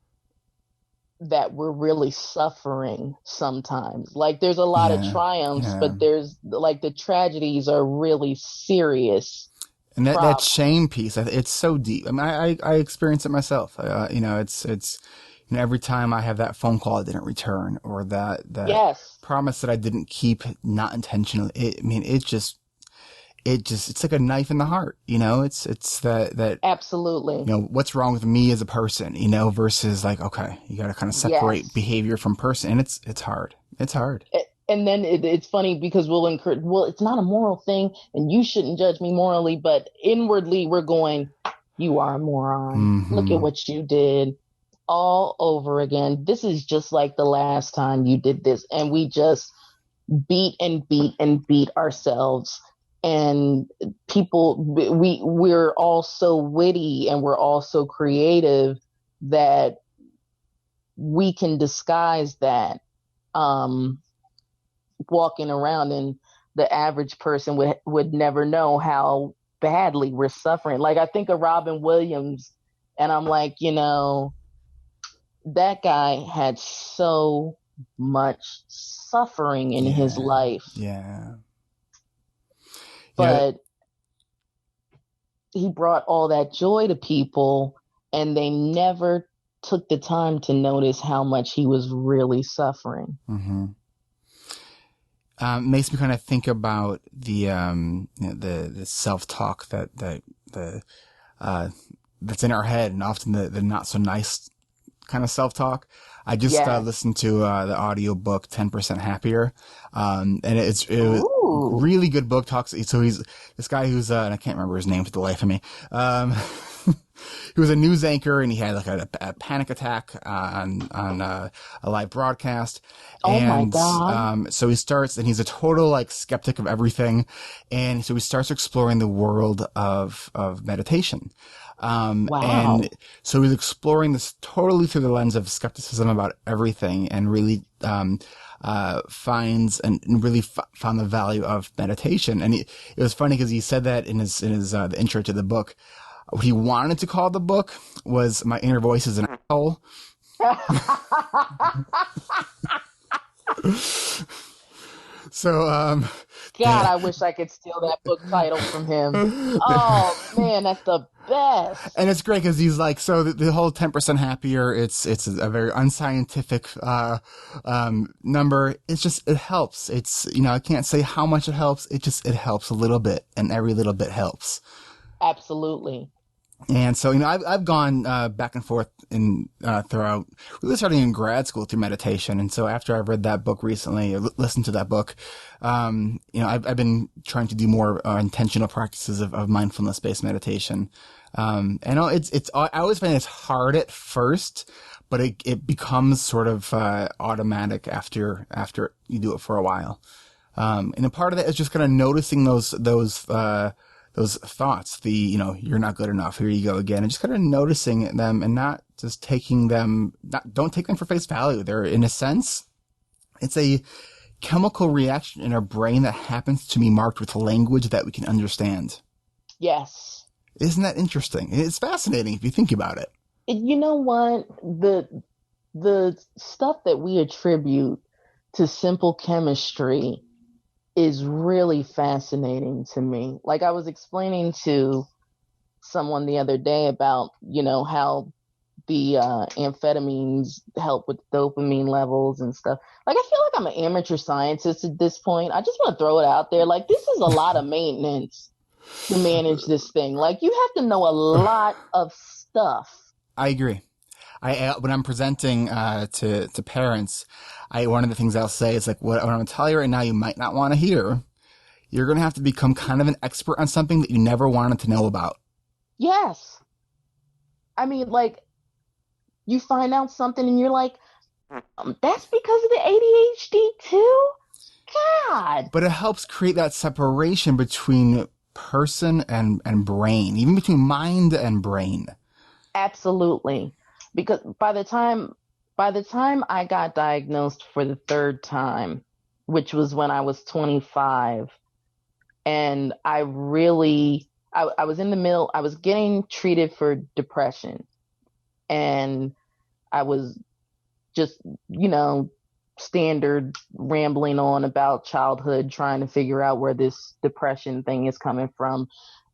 that we're really suffering sometimes. Like, there's a lot of Yeah, triumphs, yeah. but there's like the tragedies are really serious And that problems. shame piece, it's so deep. I mean, I experience it myself. It's every time I have that phone call I didn't return, or that Yes, promise that I didn't keep, not intentionally. It's like a knife in the heart. It's that absolutely. what's wrong with me as a person. Versus like, okay, you got to kind of separate Yes. behavior from person, and it's hard. It's hard. And then it's funny because we'll encourage, well, it's not a moral thing and you shouldn't judge me morally, but inwardly we're going, you are a moron. Look at Mm-hmm. what you did all over again. This is just like the last time you did this. And we just beat and beat and beat ourselves. And we're all so witty and we're all so creative that we can disguise that. Walking around, and the average person would never know how badly we're suffering. Like, I think of Robin Williams and I'm like, that guy had so much suffering in his Yeah. life, Yeah. Yeah. but he brought all that joy to people and they never took the time to notice how much he was really suffering. Mm-hmm. Makes me kind of think about the self talk that's in our head, and often the not so nice kind of self talk. I just Yes. listened to the audio book 10% Happier, and it was Ooh. really good book. Talks. So he's this guy who's and I can't remember his name for the life of me. He was a news anchor, and he had like a panic attack on a live broadcast. Oh my And God. so he starts, and he's a total like skeptic of everything, and so he starts exploring the world of meditation. And Wow. so he's exploring this totally through the lens of skepticism about everything, and really finds and really found the value of meditation. And it was funny because he said that in his the intro to the book. What he wanted to call the book was "My Inner Voice is an Asshole." So, God, I wish I could steal that book title from him. Oh man, that's the best. and it's great because he's like, so the whole 10% Happier. It's a very unscientific number. It's just, it helps. It's, I can't say how much it helps. It helps a little bit, and every little bit helps. Absolutely. And so, I've gone back and forth in throughout, really starting in grad school through meditation. And so after I've read that book recently, or listened to that book, I've been trying to do more intentional practices of mindfulness-based meditation. And I always find it's hard at first, but it becomes sort of automatic after you do it for a while. And a part of that is just kind of noticing those thoughts, you're not good enough, here you go again, and just kind of noticing them and not just taking them, don't take them for face value. They're, in a sense, it's a chemical reaction in our brain that happens to be marked with language that we can understand. Yes. Isn't that interesting? It's fascinating if you think about it. You know what? The stuff that we attribute to simple chemistry is really fascinating to me. Like, I was explaining to someone the other day about, how the amphetamines help with dopamine levels and stuff. Like, I feel like I'm an amateur scientist at this point. I just want to throw it out there. Like, this is a lot of maintenance to manage this thing. Like, you have to know a lot of stuff. I agree. When I'm presenting to parents, one of the things I'll say is like, what I'm going to tell you right now, you might not want to hear. You're going to have to become kind of an expert on something that you never wanted to know about. Yes. I mean, like, you find out something and you're like, that's because of the ADHD too? God. But it helps create that separation between person and brain, even between mind and brain. Absolutely. Because by the time I got diagnosed for the third time, which was when I was 25, and I I was in the middle, I was getting treated for depression, and I was just, standard rambling on about childhood, trying to figure out where this depression thing is coming from.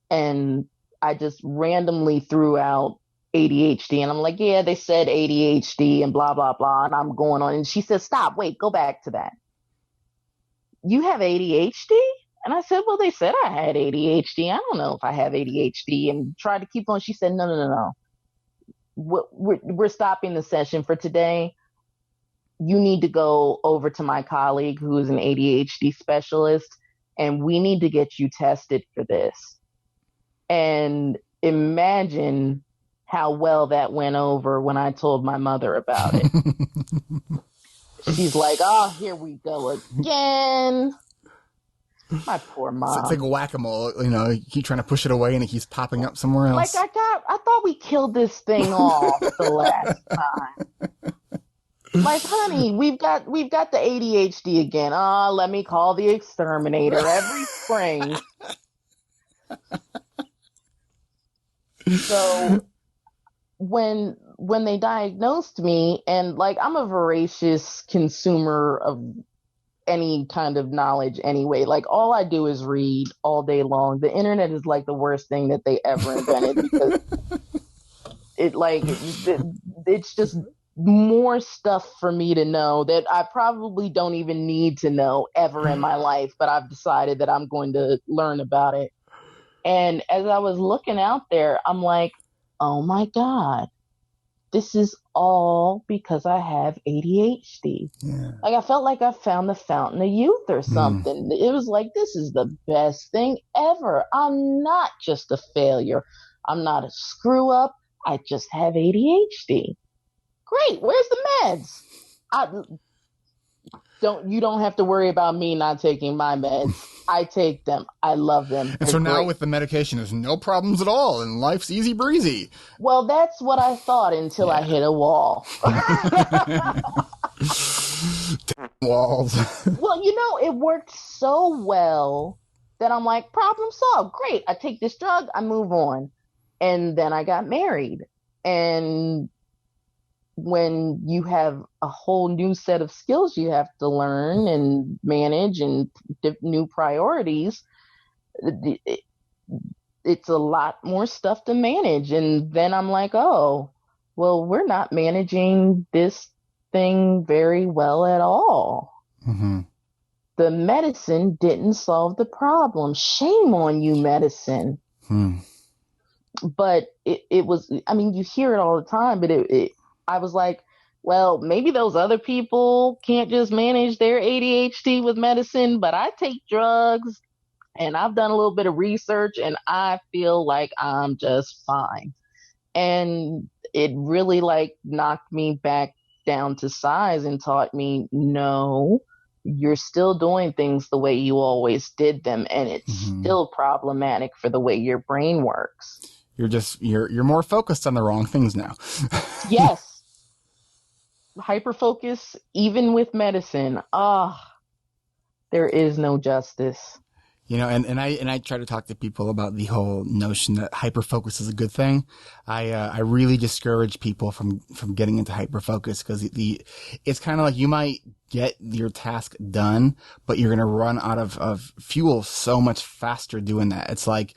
And I just randomly threw out ADHD. And I'm like, yeah, they said ADHD and blah, blah, blah. And I'm going on. And she said, stop, wait, go back to that. You have ADHD? And I said, well, they said I had ADHD. I don't know if I have ADHD. And tried to keep on. She said, no, no, no, no. We're stopping the session for today. You need to go over to my colleague who is an ADHD specialist, and we need to get you tested for this. And imagine how well that went over when I told my mother about it. She's like, oh, here we go again. My poor mom. It's like a whack-a-mole, you keep trying to push it away and it keeps popping up somewhere else. Like I thought we killed this thing off the last time. Like, honey, we've got the ADHD again. Let me call the exterminator every spring. So when they diagnosed me, and like, I'm a voracious consumer of any kind of knowledge anyway. Like, all I do is read all day long. The internet is like the worst thing that they ever invented, because it's just more stuff for me to know that I probably don't even need to know ever in my life, but I've decided that I'm going to learn about it. And as I was looking out there, I'm like, oh my God, this is all because I have ADHD. Yeah. Like, I felt like I found the fountain of youth or something. It was like, this is the best thing ever. I'm not just a failure. I'm not a screw up. I just have ADHD. Great. Where's the meds? You don't have to worry about me not taking my meds. I take them. I love them. And so now with the medication, there's no problems at all, and life's easy breezy. Well, that's what I thought until I hit a wall. Walls. Well, it worked so well that I'm like, problem solved. Great. I take this drug. I move on. And then I got married. And when you have a whole new set of skills you have to learn and manage and new priorities, it's a lot more stuff to manage. And then I'm like, oh, well, we're not managing this thing very well at all. Mm-hmm. The medicine didn't solve the problem. Shame on you, medicine. But it was, I mean, you hear it all the time, but I was like, well, maybe those other people can't just manage their ADHD with medicine, but I take drugs and I've done a little bit of research and I feel like I'm just fine. And it really knocked me back down to size and taught me, no, you're still doing things the way you always did them. And it's still problematic for the way your brain works. You're more focused on the wrong things now. Yes. Hyperfocus, even with medicine. There is no justice. And I try to talk to people about the whole notion that hyperfocus is a good thing. I really discourage people from getting into hyperfocus, because it's kind of like you might get your task done, but you're going to run out of fuel so much faster doing that. It's like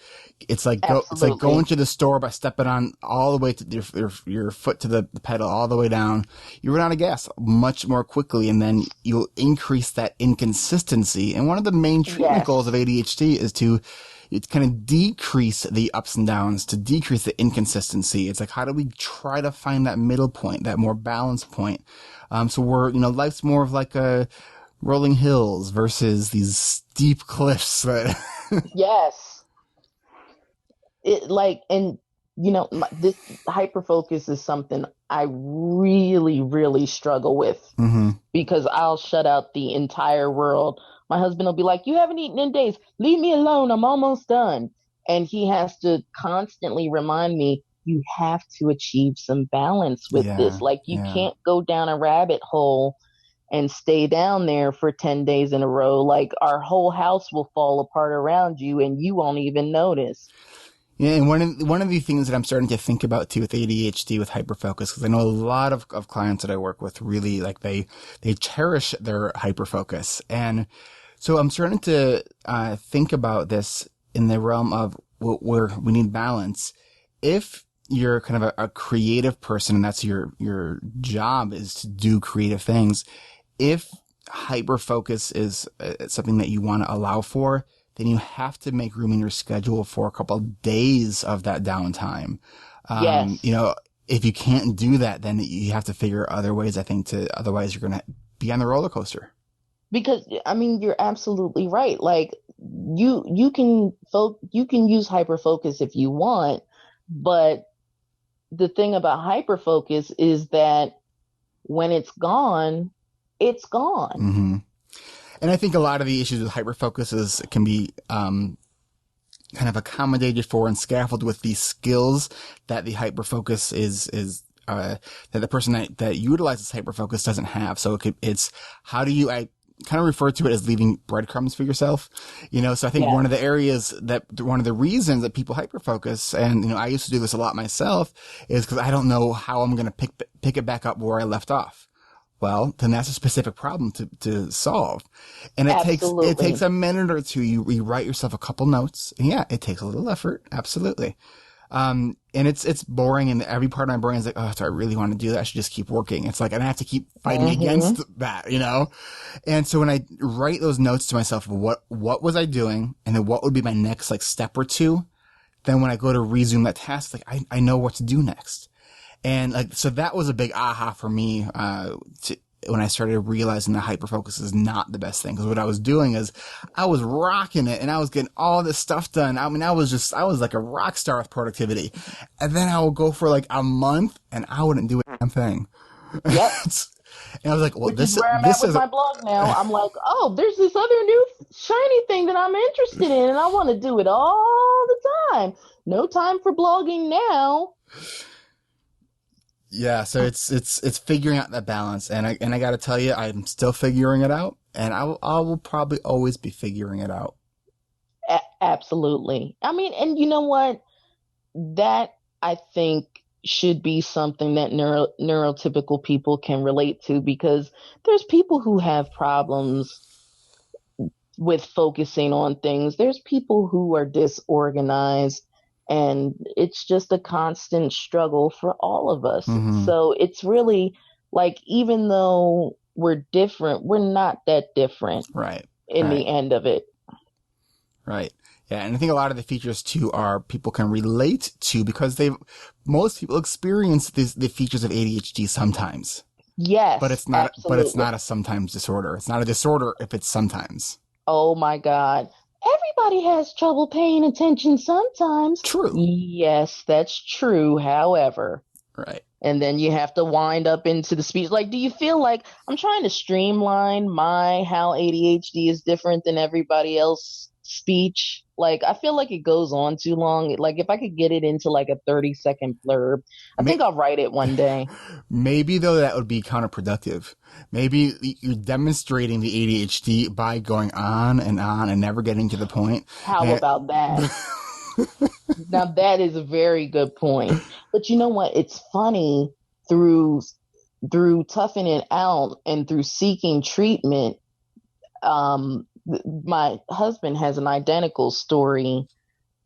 going to the store by stepping on all the way to your foot to the pedal all the way down. You run out of gas much more quickly, and then you'll increase that inconsistency. And one of the main treatment goals of ADHD is to kind of decrease the ups and downs, to decrease the inconsistency. It's like, how do we try to find that middle point, that more balanced point? So life's more of like a rolling hills versus these steep cliffs. Yes. This hyperfocus is something I really, really struggle with, because I'll shut out the entire world. My husband will be like, you haven't eaten in days. Leave me alone. I'm almost done. And he has to constantly remind me, you have to achieve some balance with this. Like, you can't go down a rabbit hole and stay down there for 10 days in a row. Like, our whole house will fall apart around you and you won't even notice. Yeah, and one of the things that I'm starting to think about too with ADHD, with hyperfocus, because I know a lot of clients that I work with really like they cherish their hyperfocus, and so I'm starting to think about this in the realm of where we need balance. If you're kind of a creative person and that's your job is to do creative things, if hyperfocus is something that you want to allow for, then you have to make room in your schedule for a couple of days of that downtime. You Yes. know, if you can't do that, then you have to figure other ways, I think, otherwise you're going to be on the roller coaster. Because I mean, you're absolutely right. Like you can use hyperfocus if you want, but the thing about hyperfocus is that when it's gone, it's gone. Mm-hmm. And I think a lot of the issues with hyperfocus is can be kind of accommodated for and scaffolded with these skills that the hyperfocus is that the person that utilizes hyperfocus doesn't have. So it's how do you, I kind of refer to it as leaving breadcrumbs for yourself. You know, so I think Yeah, one of the areas one of the reasons that people hyperfocus, and, you know, I used to do this a lot myself, is because I don't know how I'm going to pick it back up where I left off. Well, then that's a specific problem to solve. And it takes absolutely. a minute or two. You write yourself a couple notes. And yeah, it takes a little effort. Absolutely. And it's boring, and every part of my brain is like, oh, do I really want to do that? I should just keep working. It's like, and I have to keep fighting Hmm. against that, you know? And so when I write those notes to myself, what was I doing? And then what would be my next like step or two? Then when I go to resume that task, like I know what to do next. And like, so that was a big aha for me, when I started realizing that hyperfocus is not the best thing. Because what I was doing is I was rocking it and I was getting all this stuff done. I mean, I was like a rock star with productivity. And then I would go for like a month and I wouldn't do a damn thing. Yep. And I was like, well, Which is where I'm at this with is, my blog now. I'm like, oh, there's this other new shiny thing that I'm interested in, and I want to do it all the time. No time for blogging now. yeah. So it's figuring out that balance. And I got to tell you, I'm still figuring it out, and I will probably always be figuring it out. Absolutely. I mean, and you know what? That I think should be something that neurotypical people can relate to, because there's people who have problems with focusing on things. There's people who are disorganized, and it's just a constant struggle for all of us. Mm-hmm. So it's really like, even though we're different, we're not that different Right. in Right. the end of it. Right. Yeah, and I think a lot of the features too are people can relate to because most people experience the features of ADHD sometimes. Yes, But it's absolutely. not a sometimes disorder. It's not a disorder if it's sometimes. Oh my God. Everybody has trouble paying attention sometimes. True. Yes, that's true. However, Right. and then you have to wind up into the speech. Like, do you feel like I'm trying to streamline my how ADHD is different than everybody else speech? Like, I feel like it goes on too long. Like, if I could get it into like a 30-second blurb, I think May- I'll write it one day. Maybe though that would be counterproductive. Maybe you're demonstrating the ADHD by going on and never getting to the point. How And about that? Now that is a very good point. But you know what? It's funny, through toughing it out and through seeking treatment. My husband has an identical story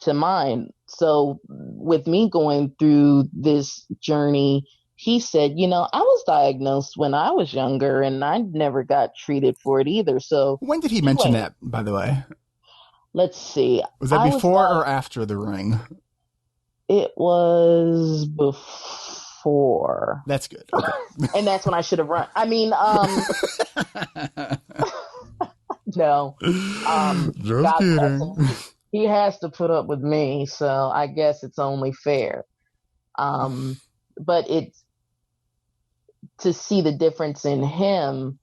to mine. So with me going through this journey, he said, you know, I was diagnosed when I was younger and I never got treated for it either. So when did he you mention ain't. that, by the way? Let's see. Was that I was before like, or after the ring? it was before. That's good. Okay. And that's when I should have run. I mean, no. Just God bless kidding. him. He has to put up with me, so I guess it's only fair. Um, but it's to see the difference in him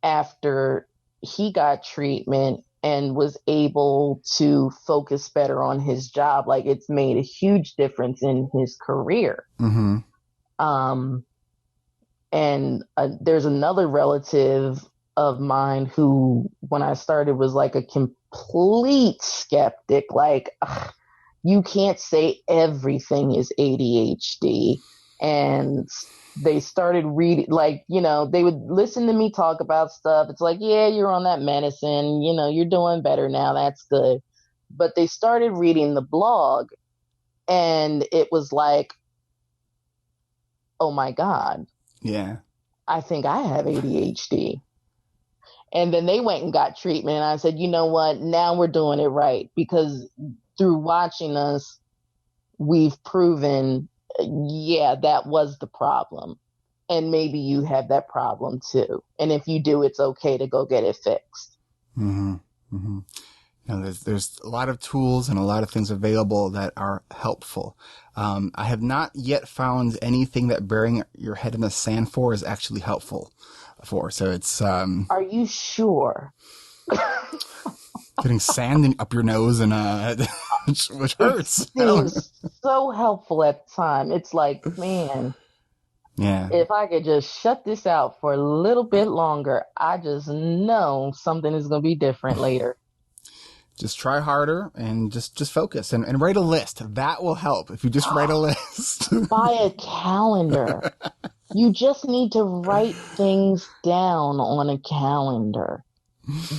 after he got treatment and was able to focus better on his job. Like, it's made a huge difference in his career. Mm-hmm. Um, and there's another relative of mine who, when I started, was like a complete skeptic. Like, ugh, you can't say everything is ADHD. And they started reading, like, they would listen to me talk about stuff. It's like, yeah, you're on that medicine, you're doing better now. That's good. But they started reading the blog, and it was like, oh my God. Yeah. I think I have ADHD. And then they went and got treatment. And I said, you know what? Now we're doing it right, because through watching us, we've proven, yeah, that was the problem. And maybe you have that problem too. And if you do, it's okay to go get it fixed. Mm-hmm. Mm-hmm. There's a lot of tools and a lot of things available that are helpful. I have not yet found anything that burying your head in the sand for is actually helpful for. So it's Are you sure? getting sand up your nose and which hurts. It seems so helpful at the time. It's like, man, yeah. If I could just shut this out for a little bit longer, I just know something is going to be different later. Just try harder and just focus and write a list. That will help if you just write a list. Buy a calendar. You just need to write things down on a calendar.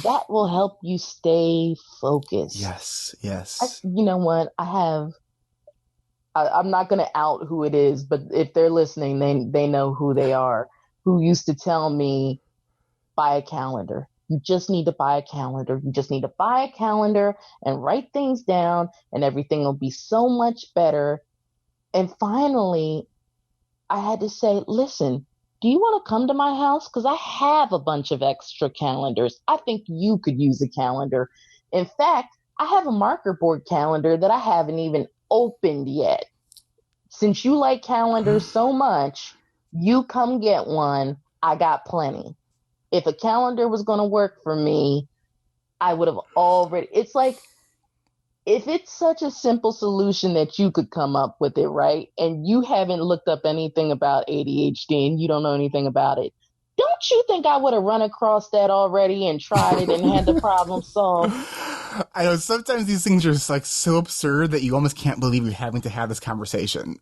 That will help you stay focused. Yes. You know what? I'm not going to out who it is, but if they're listening, they know who they are, who used to tell me, buy a calendar. You just need to buy a calendar. You just need to buy a calendar and write things down, and everything will be so much better. And finally, I had to say, listen, do you want to come to my house? Because I have a bunch of extra calendars. I think you could use a calendar. In fact, I have a marker board calendar that I haven't even opened yet. Since you like calendars so much, you come get one. I got plenty. If a calendar was going to work for me, I would have already. It's like, if it's such a simple solution that you could come up with it, right? And you haven't looked up anything about ADHD and you don't know anything about it, don't you think I would have run across that already and tried it and had the problem solved? I know sometimes these things are just like so absurd that you almost can't believe you're having to have this conversation.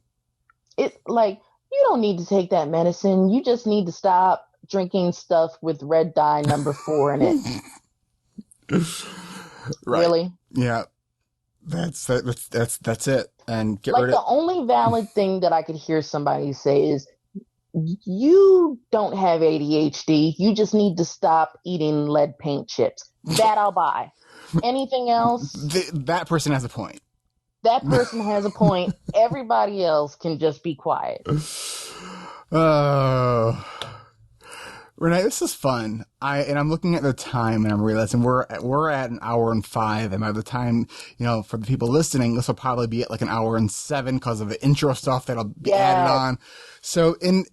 It's like, you don't need to take that medicine. You just need to stop drinking stuff with red dye number 4 in it. Right. Really? Yeah. That's it. And get like rid of the only valid thing that I could hear somebody say is, you don't have ADHD. You just need to stop eating lead paint chips. That I'll buy. Anything else? That person has a point. That person has a point. Everybody else can just be quiet. Oh. Renee, this is fun. I'm looking at the time and I'm realizing we're at an hour and 5, and by the time, for the people listening, this will probably be at like an hour and 7 because of the intro stuff that'll be added on. So in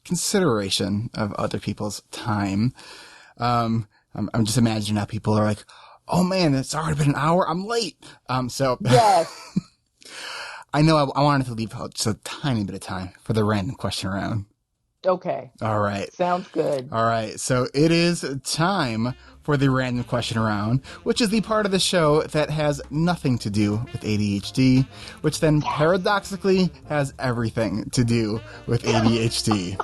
consideration of other people's time, I'm just imagining how people are like, oh man, it's already been an hour. I'm late. Yes. I know I wanted to leave just a tiny bit of time for the random question round. Okay. All right. Sounds good. All right. So it is time for the random question round, which is the part of the show that has nothing to do with ADHD, which then paradoxically has everything to do with ADHD.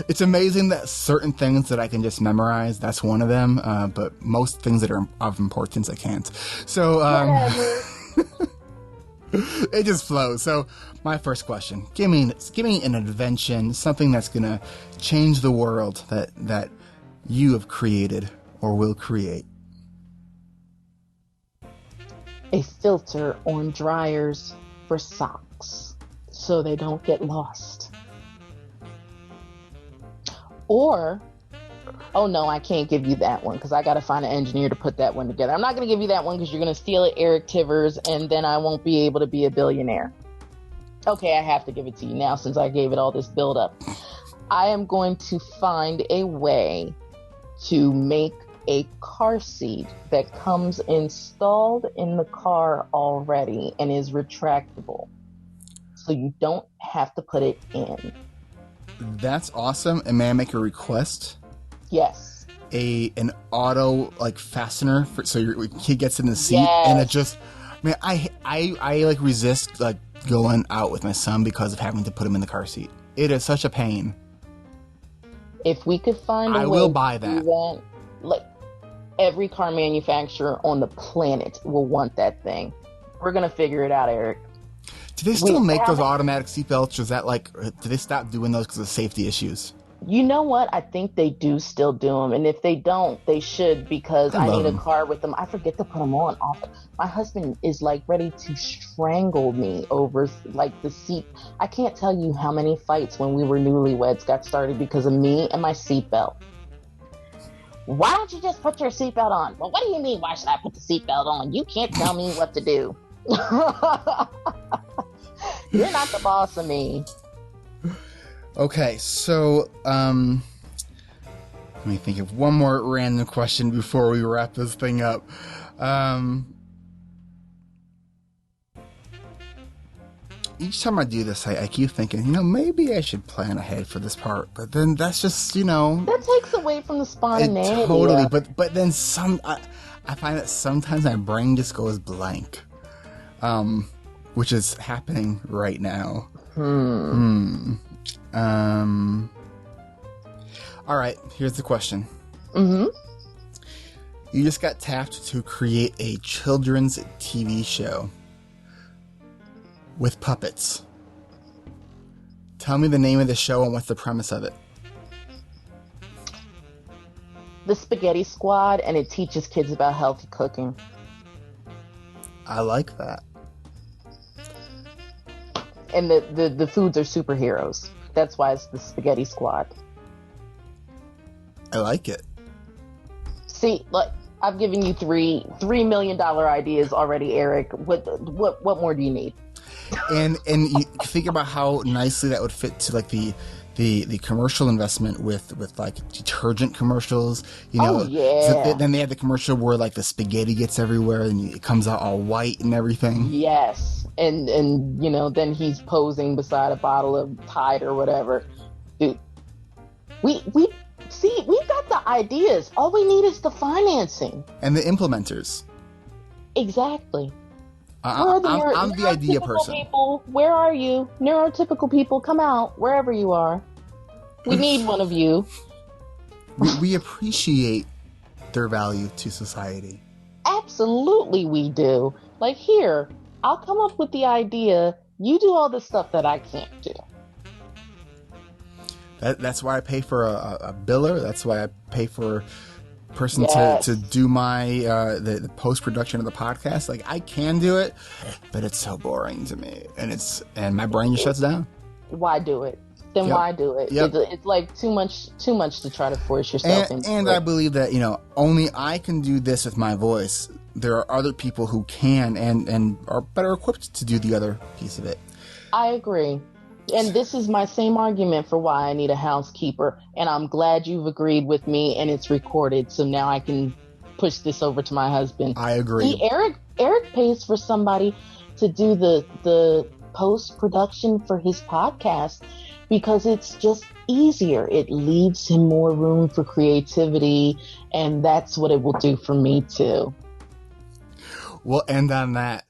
It's amazing that certain things that I can just memorize, that's one of them, but most things that are of importance I can't. So, it just flows. So, my first question: give me an invention, something that's gonna change the world that you have created or will create. A filter on dryers for socks so they don't get lost. Or, oh no, I can't give you that one because I got to find an engineer to put that one together. I'm not going to give you that one because you're going to steal it, Eric Tivers, and then I won't be able to be a billionaire. Okay, I have to give it to you now since I gave it all this build up. I am going to find a way to make a car seat that comes installed in the car already and is retractable. So you don't have to put it in. That's awesome. And may I make a request? Yes. an auto like fastener so your kid gets in the seat, and it Yes. just, man, I like resist like going out with my son because of having to put him in the car seat. It is such a pain. If we could find a I way will to buy do that. that, like every car manufacturer on the planet will want that thing. We're gonna figure it out, Eric. Do they still make How those many- automatic seatbelts, or is that like, do they stop doing those because of safety issues? You know what? I think they do still do them, and if they don't, they should, because I I love need a them. car with them. I forget to put them on often. My husband is like ready to strangle me over like the seat. I can't tell you how many fights when we were newlyweds got started because of me and my seatbelt. Why don't you just put your seatbelt on? Well, what do you mean? Why should I put the seatbelt on? You can't tell me what to do. You're not the boss of me. Okay, so let me think of one more random question before we wrap this thing up. Each time I do this, I keep thinking, maybe I should plan ahead for this part, but then that's just, That takes away from the spontaneity. totally. But then I find that sometimes my brain just goes blank, which is happening right now. All right, here's the question. Mm-hmm. You just got tapped to create a children's TV show with puppets. Tell me the name of the show and what's the premise of it. The Spaghetti Squad, and it teaches kids about healthy cooking. I like that. And the foods are superheroes. That's why it's the Spaghetti Squad. I like it. See, look, I've given you $3 million ideas already, Eric. What more do you need? And you think about how nicely that would fit to like the commercial investment with like detergent commercials, Oh, yeah. So then they have the commercial where like the spaghetti gets everywhere and it comes out all white and everything. Yes, and then he's posing beside a bottle of Tide or whatever. Dude, we've got the ideas. All we need is the financing. And the implementers. Exactly. I'm the idea Neurotypical person. People, where are you? Neurotypical people, come out wherever you are. We need one of you. We appreciate their value to society. Absolutely, we do. Like, here, I'll come up with the idea. You do all the stuff that I can't do. That's why I pay for a biller. That's why I pay for a person Yes. to do my the post production of the podcast. Like, I can do it, but it's so boring to me, and my brain just shuts down. Why do it? Then Yep. why do it? Yep. It's like too much to try to force yourself into. And it. I believe that only I can do this with my voice. There are other people who can and are better equipped to do the other piece of it. I agree. And this is my same argument for why I need a housekeeper. And I'm glad you've agreed with me and it's recorded. So now I can push this over to my husband. I agree. See, Eric pays for somebody to do the post-production for his podcast because it's just easier. It leaves him more room for creativity. And that's what it will do for me too. We'll end on that.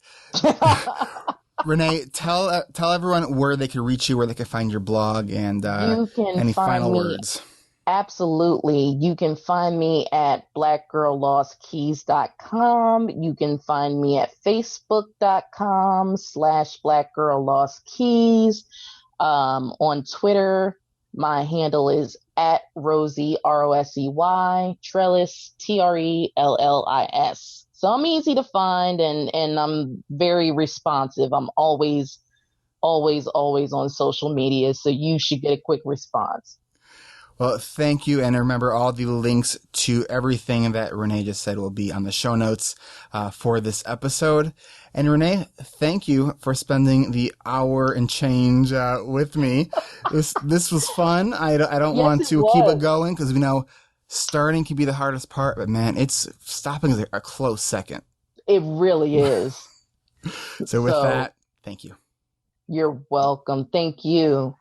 Renee, tell everyone where they can reach you, where they can find your blog, and You can any find final me- words. Absolutely. You can find me at blackgirllostkeys.com. You can find me at facebook.com/blackgirllostkeys. On Twitter, my handle is at Rosie, ROSEY, Trellis, TRELLIS. So I'm easy to find and I'm very responsive. I'm always on social media. So you should get a quick response. Well, thank you. And remember, all the links to everything that Renee just said will be on the show notes for this episode. And Renee, thank you for spending the hour and change with me. This was fun. I don't Yes, want it to keep was. it going because we know starting can be the hardest part, but man, stopping is a close second. It really is. So with that, thank you. You're welcome. Thank you.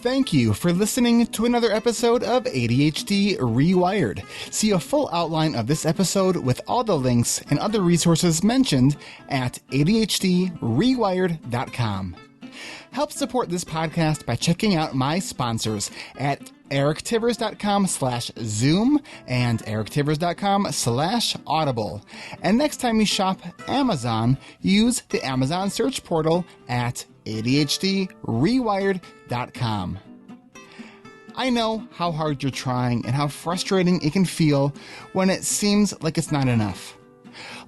Thank you for listening to another episode of ADHD Rewired. See a full outline of this episode with all the links and other resources mentioned at ADHDrewired.com. Help support this podcast by checking out my sponsors at erictivers.com/Zoom and erictivers.com/Audible. And next time you shop Amazon, use the Amazon search portal at ADHDrewired.com. I know how hard you're trying and how frustrating it can feel when it seems like it's not enough.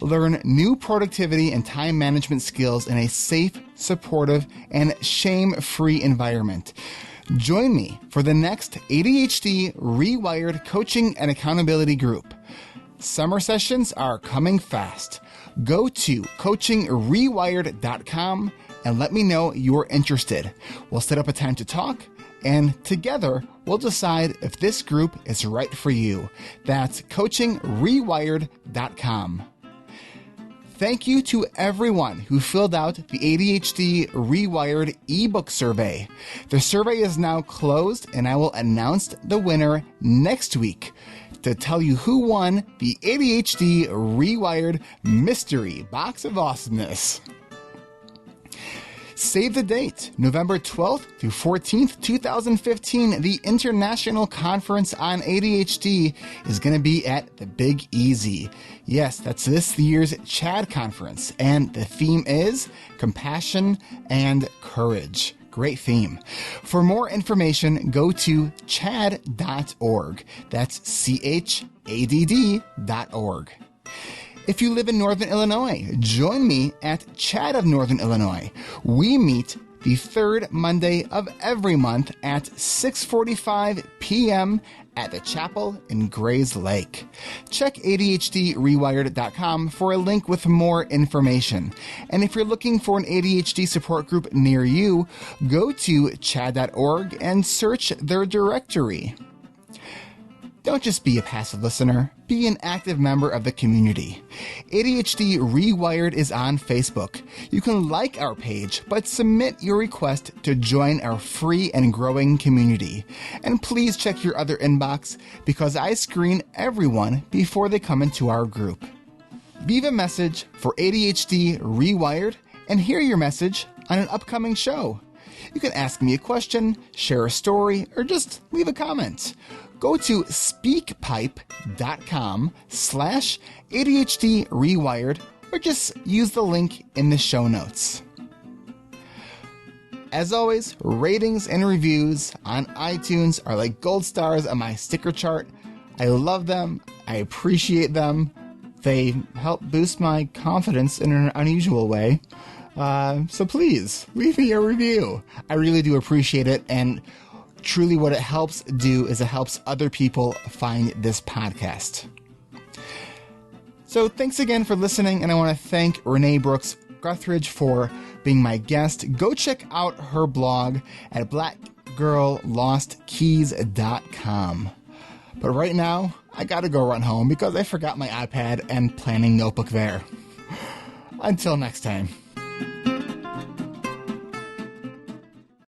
Learn new productivity and time management skills in a safe, supportive, and shame-free environment. Join me for the next ADHD Rewired Coaching and Accountability Group. Summer sessions are coming fast. Go to coachingrewired.com and let me know you're interested. We'll set up a time to talk, and together we'll decide if this group is right for you. That's coachingrewired.com. Thank you to everyone who filled out the ADHD Rewired ebook survey. The survey is now closed, and I will announce the winner next week to tell you who won the ADHD Rewired Mystery Box of Awesomeness. Save the date, November 12th through 14th, 2015. The International Conference on ADHD is going to be at the Big Easy. Yes, that's this year's CHAD conference, and the theme is Compassion and Courage. Great theme. For more information, go to chadd.org. That's CHADD.org. If you live in Northern Illinois, join me at CHAD of Northern Illinois. We meet the third Monday of every month at 6:45 p.m. at the chapel in Grays Lake. Check ADHDrewired.com for a link with more information. And if you're looking for an ADHD support group near you, go to chadd.org and search their directory. Don't just be a passive listener. Be an active member of the community. ADHD Rewired is on Facebook. You can like our page, but submit your request to join our free and growing community. And please check your other inbox, because I screen everyone before they come into our group. Leave a message for ADHD Rewired and hear your message on an upcoming show. You can ask me a question, share a story, or just leave a comment. Go to speakpipe.com/ADHD Rewired, or just use the link in the show notes. As always, ratings and reviews on iTunes are like gold stars on my sticker chart. I love them. I appreciate them. They help boost my confidence in an unusual way. So please, leave me a review. I really do appreciate it, and truly what it helps do is it helps other people find this podcast. So thanks again for listening, and I want to thank Renee Brooks Guthridge for being my guest. Go check out her blog at blackgirllostkeys.com. But right now, I gotta go run home because I forgot my iPad and planning notebook there. Until next time.